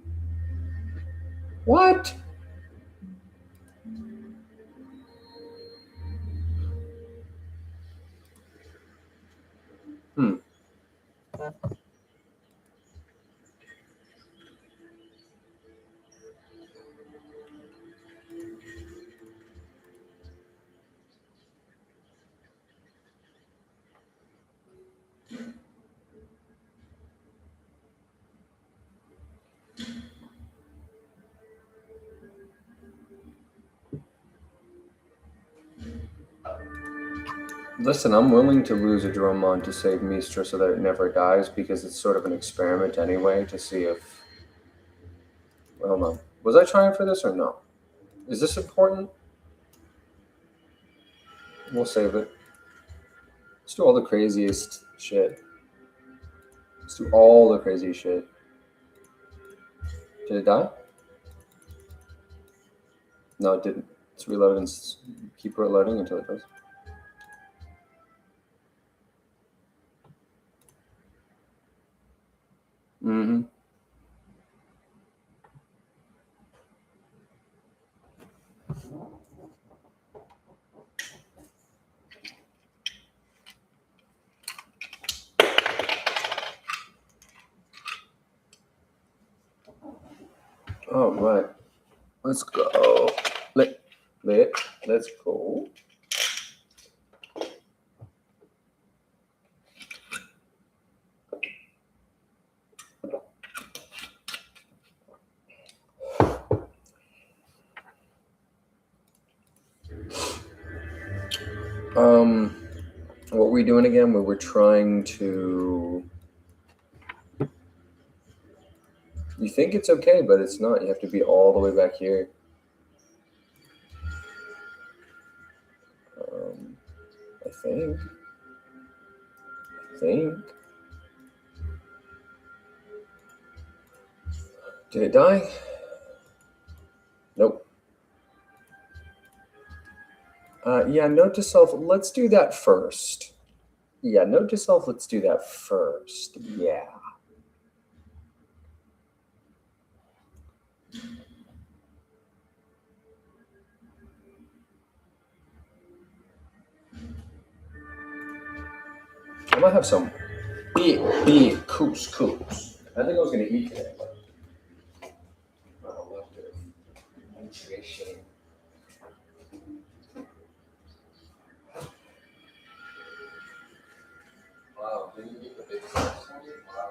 What? Listen, I'm willing to lose a Dromon to save Mistra so that it never dies because it's sort of an experiment anyway to see if... Hold on. Was I trying for this or no? Is this important? We'll save it. Let's do all the craziest shit. Let's do all the crazy shit. Did it die? No, it didn't. Let's reload and keep reloading until it does. Mm-hmm. All right. Let's go. Let's go. What were we doing again? We were trying to. You think it's okay, but it's not. You have to be all the way back here. I think. Did it die? Nope. Yeah, note to self. Let's do that first. Yeah, note to self. Let's do that first. Yeah. I might have some big couscous. I think I was going to eat today, but I left it. Nutrition. Wow, didn't you get the big sauce? Wow.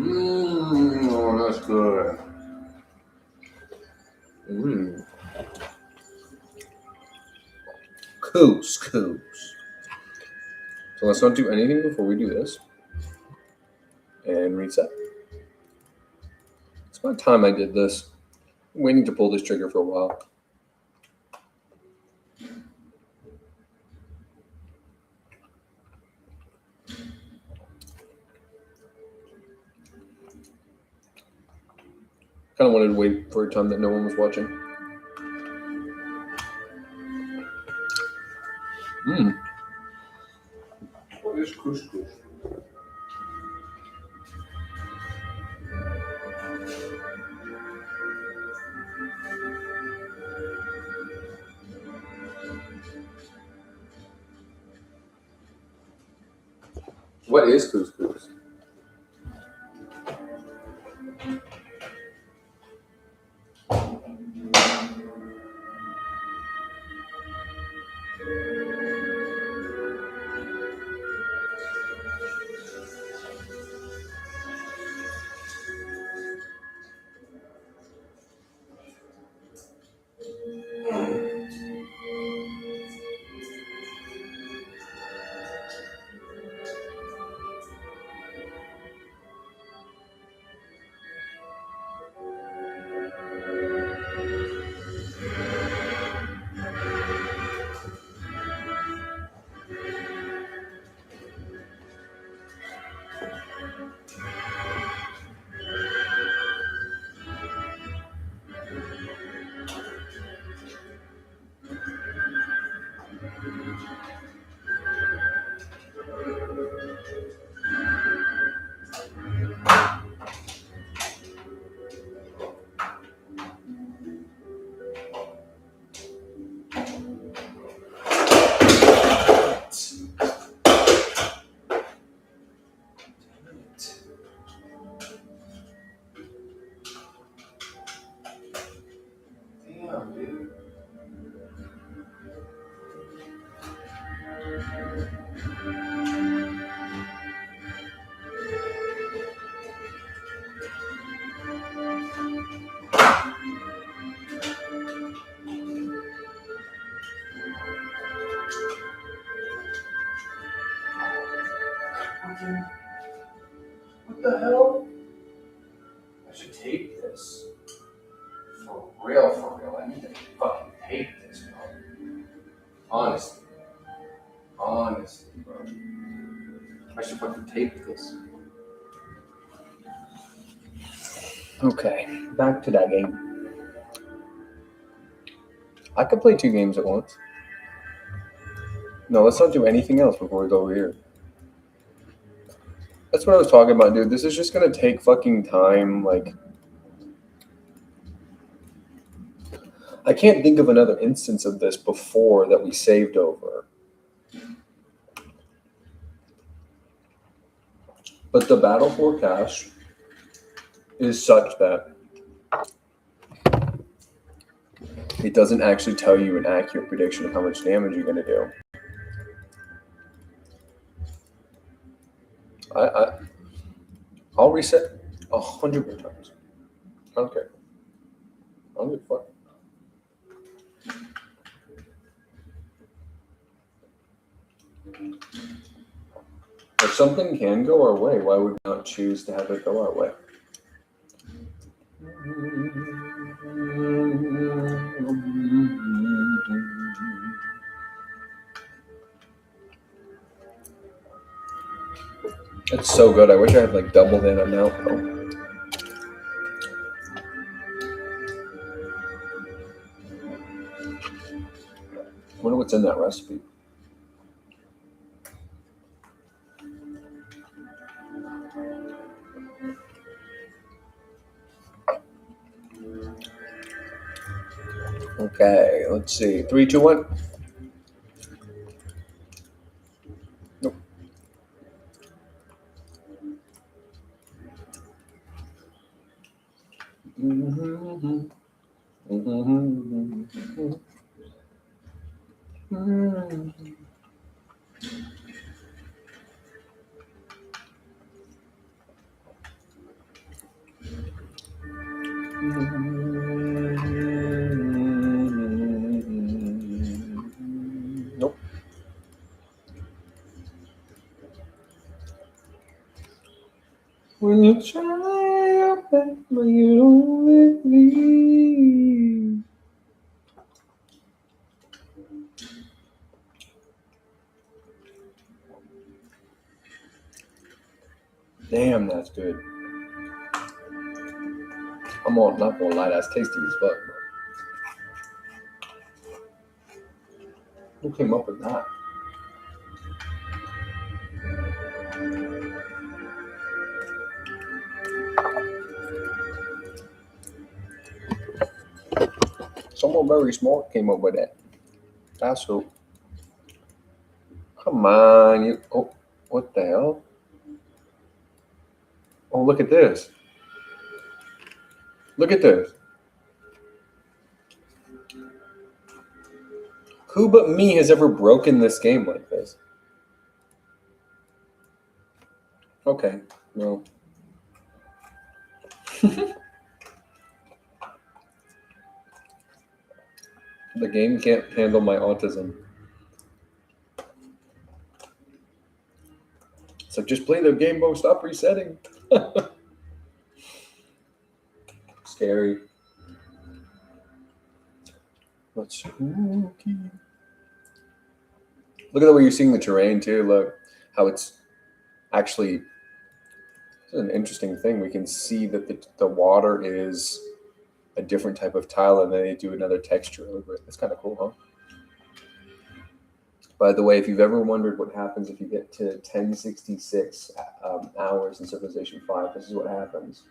Oh, that's good. Couscous. So let's not do anything before we do this. And reset. It's about time I did this. I'm waiting to pull this trigger for a while. Kind of wanted to wait for a time that no one was watching. What is couscous? What is couscous? Damn, dude. What the hell? I should tape this. For real. I need to fucking tape this, bro. Honestly, bro. I should fucking tape this. Okay, back to that game. I could play 2 games at once. No, let's not do anything else before we go over here. That's what I was talking about, dude. This is just gonna take fucking time. Like, I can't think of another instance of this before that we saved over. But the battle forecast is such that it doesn't actually tell you an accurate prediction of how much damage you're going to do. I'll reset 100 more times. I don't care. I don't give a fuck. If something can go our way, why would we not choose to have it go our way? It's so good. I wish I had like double that amount though. I wonder what's in that recipe. Okay, let's see. 3, 2, 1. Nope. Nope. When you try your best, but you don't believe. Damn, that's good. I'm not gonna lie, that's tasty as fuck. Who came up with that? Someone very smart came up with that. That's who. Come on, you. Oh, what the hell? Oh, look at this. Look at this. Who but me has ever broken this game like this? Okay, no. The game can't handle my autism. It's like, just play the game mode, stop resetting. Scary. What's spooky? Look at the way you're seeing the terrain too. Look how it's actually, it's an interesting thing. We can see that the water is a different type of tile, and then they do another texture over it. That's kind of cool, huh? By the way, if you've ever wondered what happens if you get to 1066 hours in Civilization 5, this is what happens.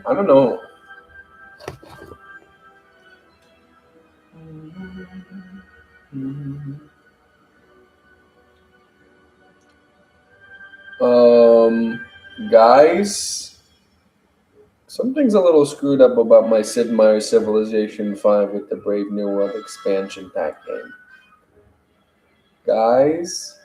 I don't know. Guys, something's a little screwed up about my Sid Meier's Civilization 5 with the Brave New World expansion pack game. Guys,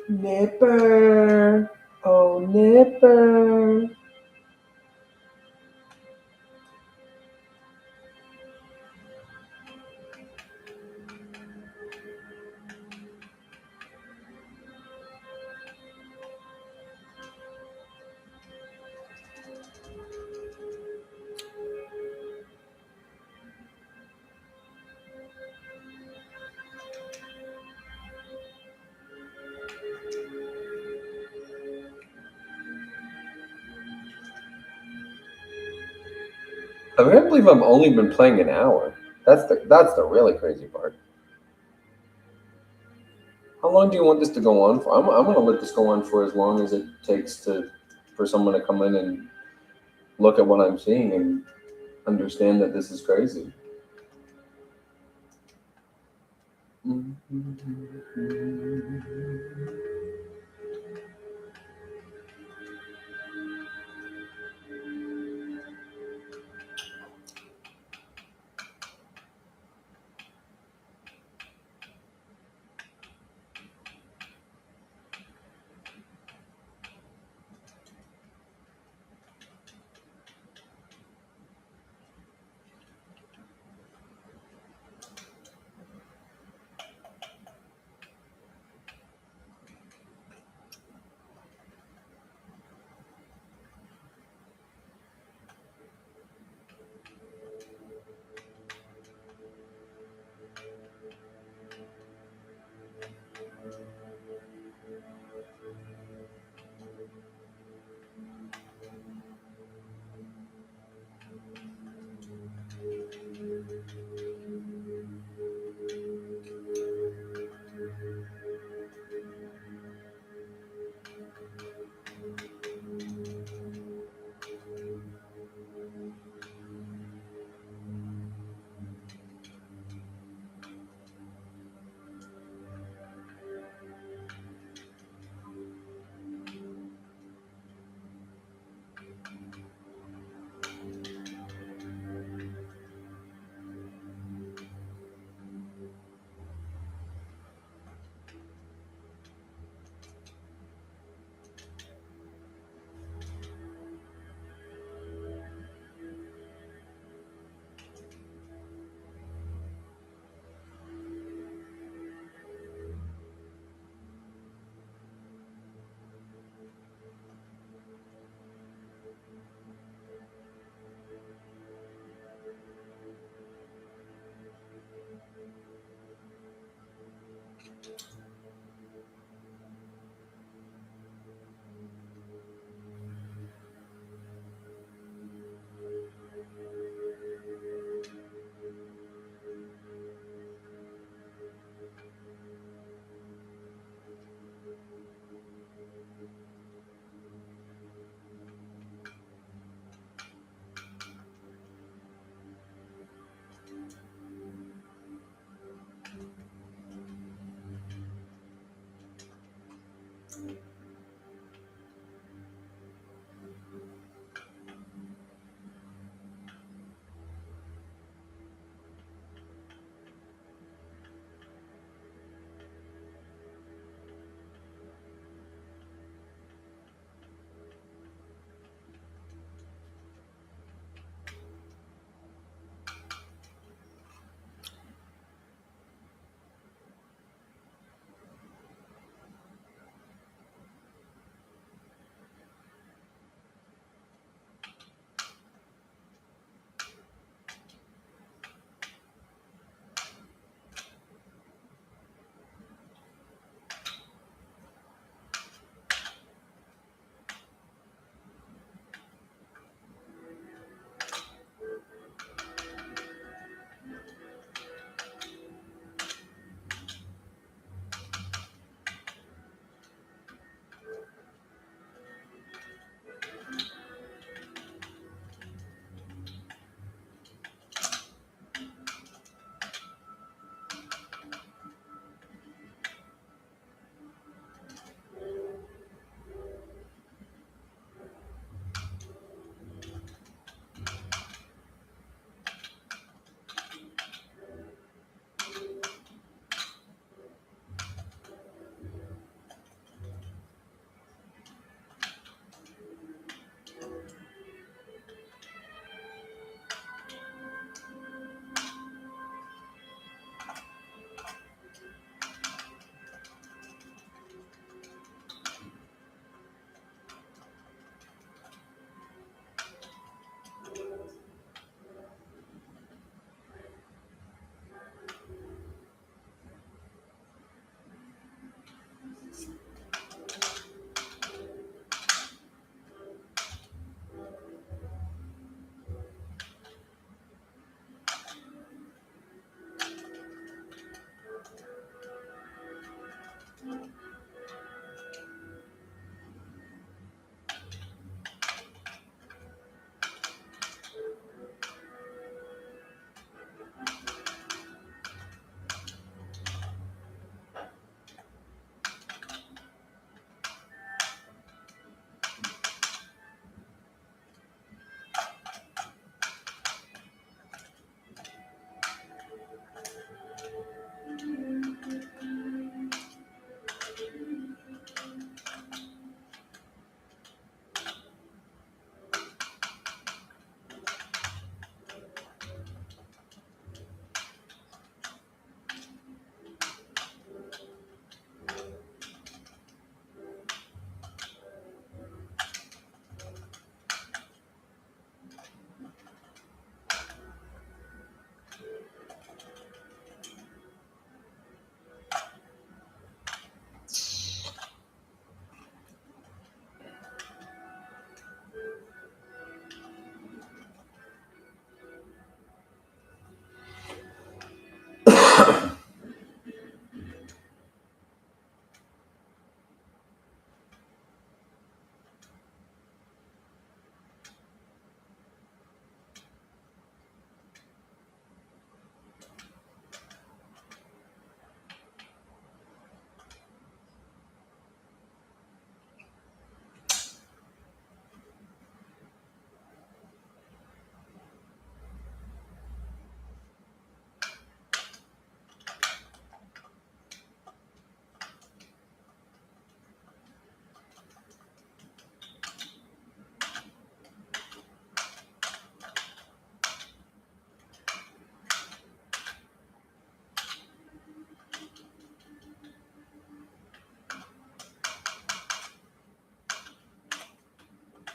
Nipper, oh Nipper. I can't believe I've only been playing an hour. That's the really crazy part. How long do you want this to go on for? I'm gonna let this go on for as long as it takes for someone to come in and look at what I'm seeing and understand that this is crazy.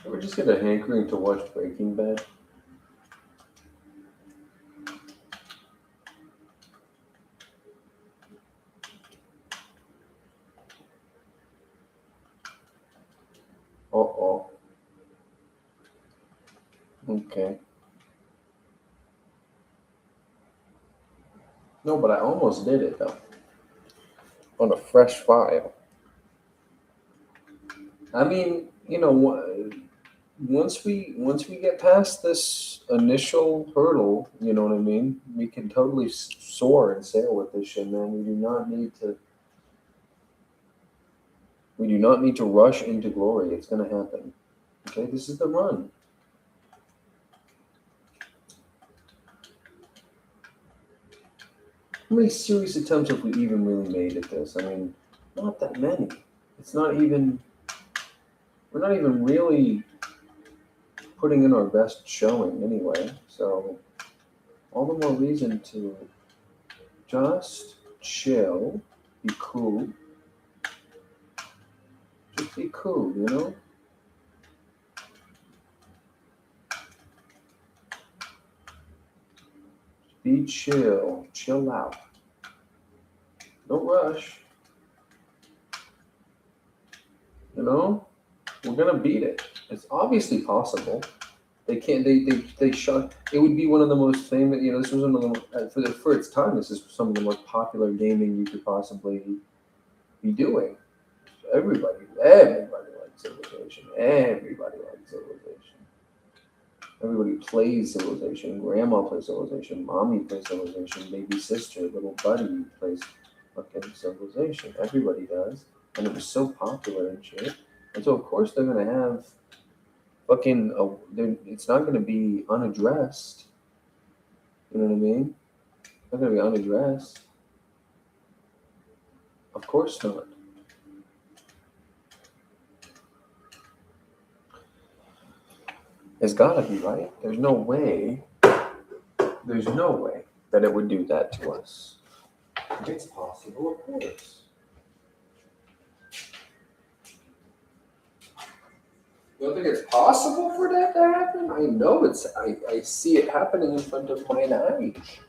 We're just get a hankering to watch Breaking Bad. Uh-oh. Okay. No, but I almost did it though. On a fresh file. I mean, once we get past this initial hurdle, you know what I mean? We can totally soar and sail with this shit, man. We do not need to rush into glory. It's gonna happen. Okay, this is the run. How many serious attempts have we even really made at this? I mean, not that many. It's not even. We're not even really putting in our best showing anyway. So, all the more reason to just chill, be cool. Just be cool, you know? Be chill. Chill out. Don't rush. You know? We're gonna beat it. It's obviously possible. They can't. They shot. It would be one of the most famous. This was one of the for its time. This is some of the most popular gaming you could possibly be doing. Everybody likes Civilization. Everybody likes Civilization. Everybody plays Civilization. Grandma plays Civilization. Mommy plays Civilization. Baby sister, little buddy plays fucking Civilization. Everybody does, and it was so popular and shit. And so of course they're gonna have fucking. It's not gonna be unaddressed. You know what I mean? It's not gonna be unaddressed. Of course not. It's gotta be, right. There's no way. There's no way that it would do that to us. It's possible, of course. You don't think it's possible for that to happen? I know it's. I see it happening in front of my eyes.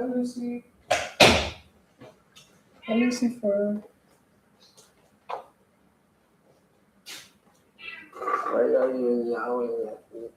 Lucy. Hi, Lucifer. Why are you yelling at me?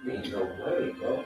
Ain't no way, bro.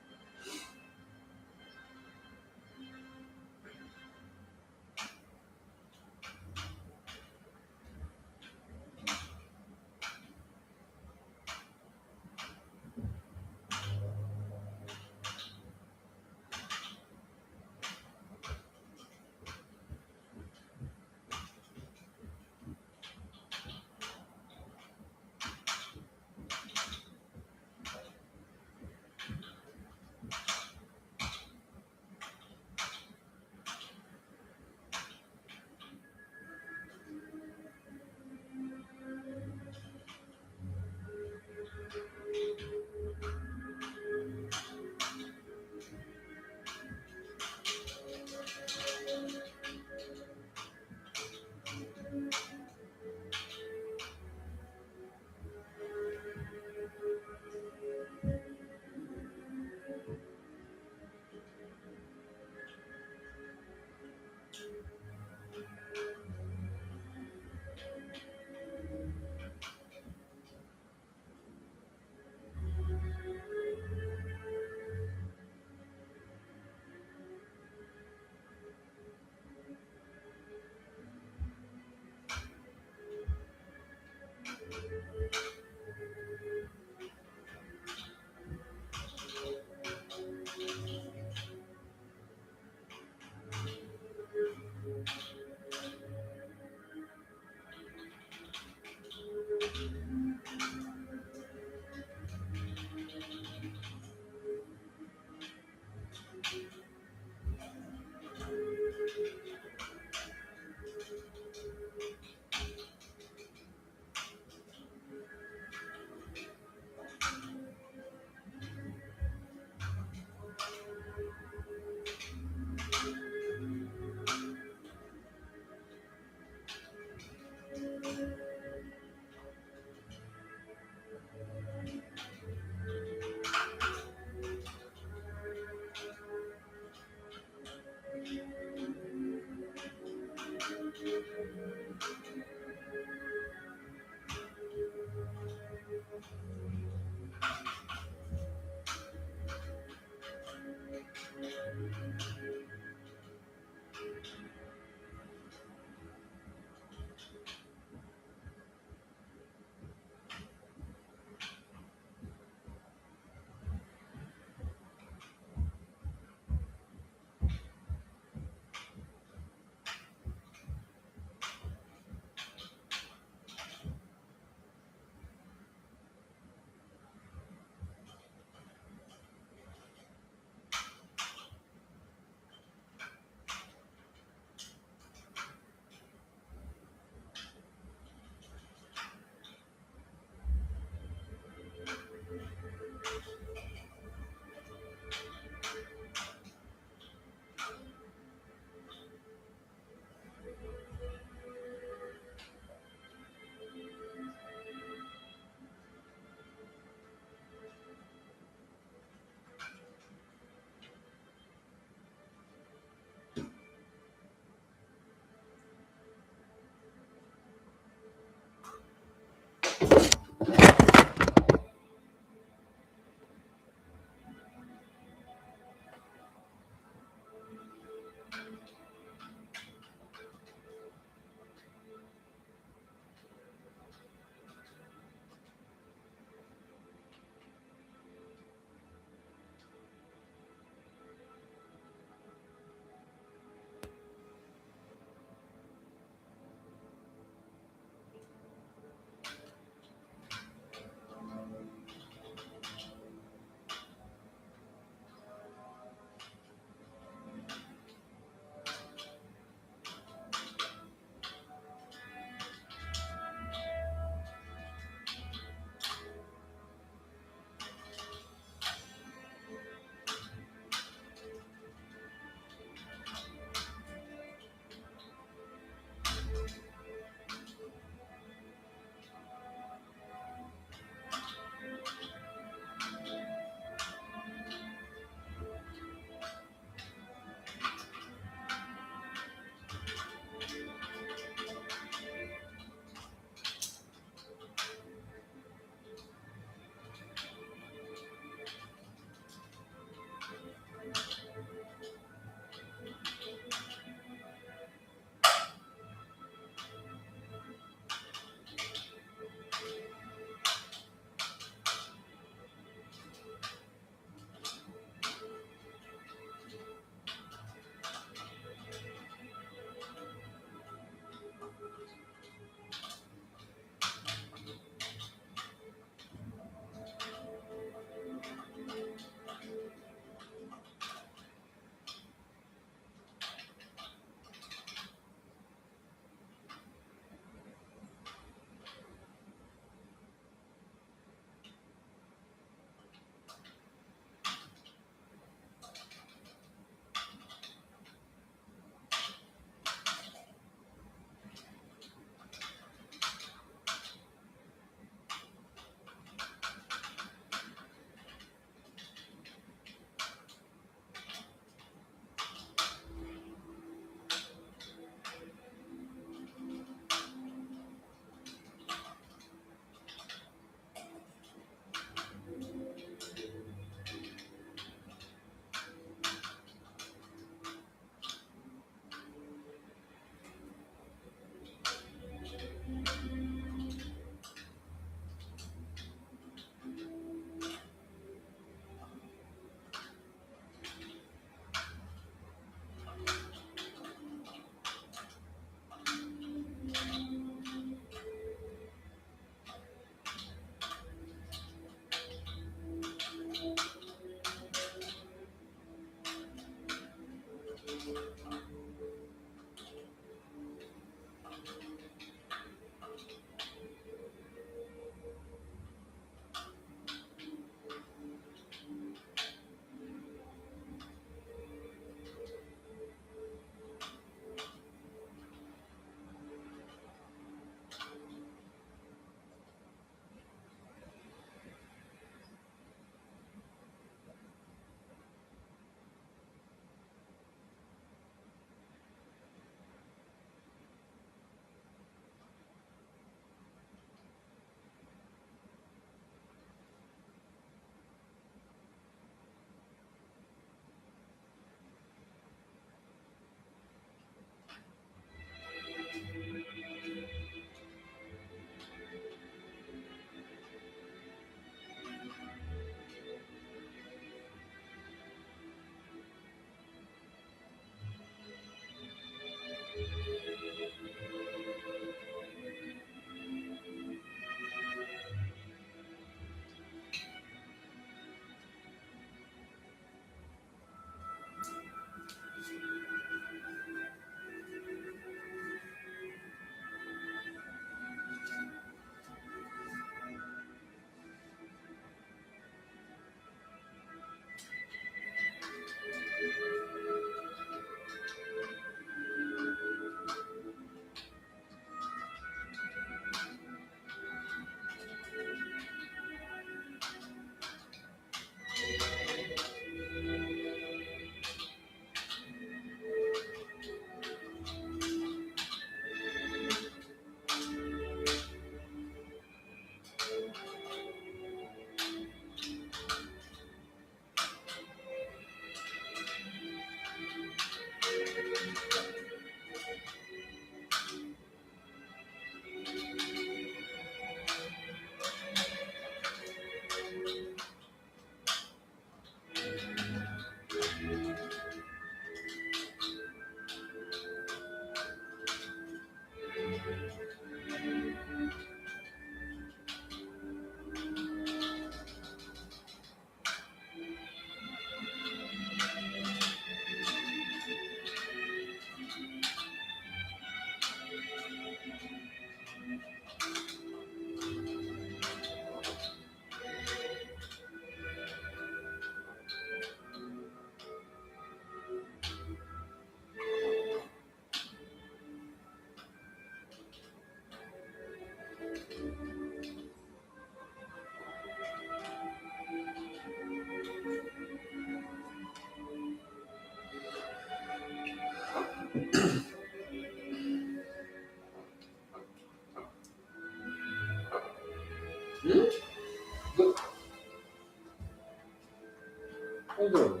How you doing?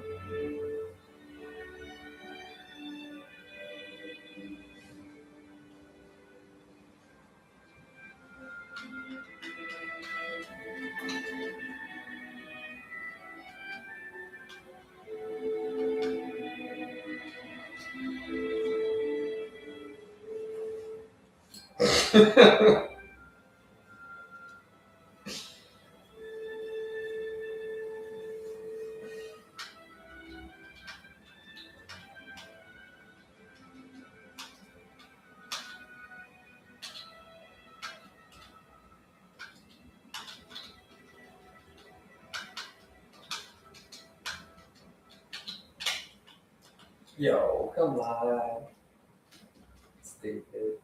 Yo, come on. Stupid.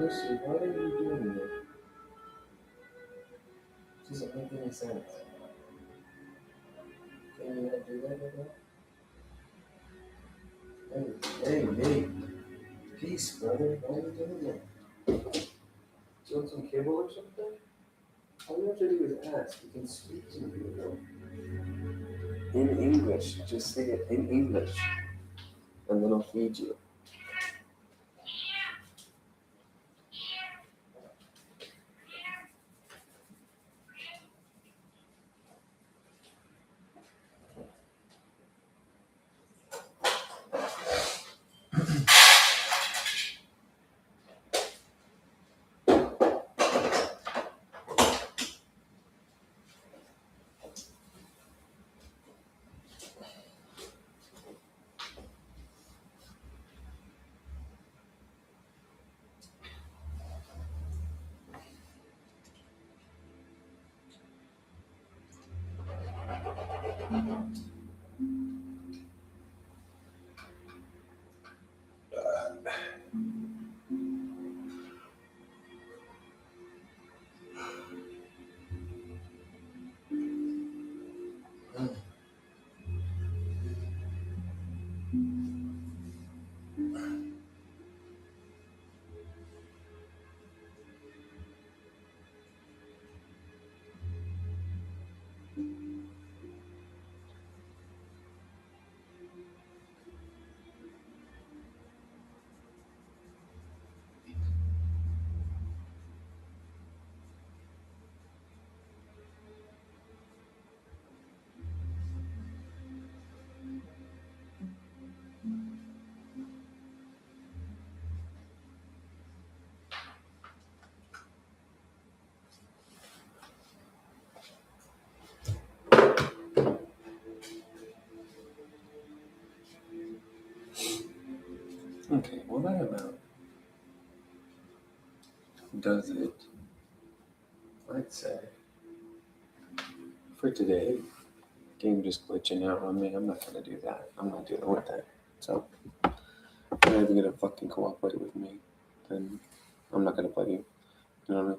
Lucy, what are you doing here? Doesn't make any sense. Can you not do that at all? Hey. Peace, brother. Why are you doing that? Do you want some cable or something? All you have to do is ask. You can speak to me. In English. Just say it in English. And then I'll feed you. Okay, well that amount does it, I'd say, for today. Game just glitching out on me. I'm not gonna do that. I'm not dealing with that. So if you're not even gonna fucking cooperate with me, then I'm not gonna play you. You know what I mean?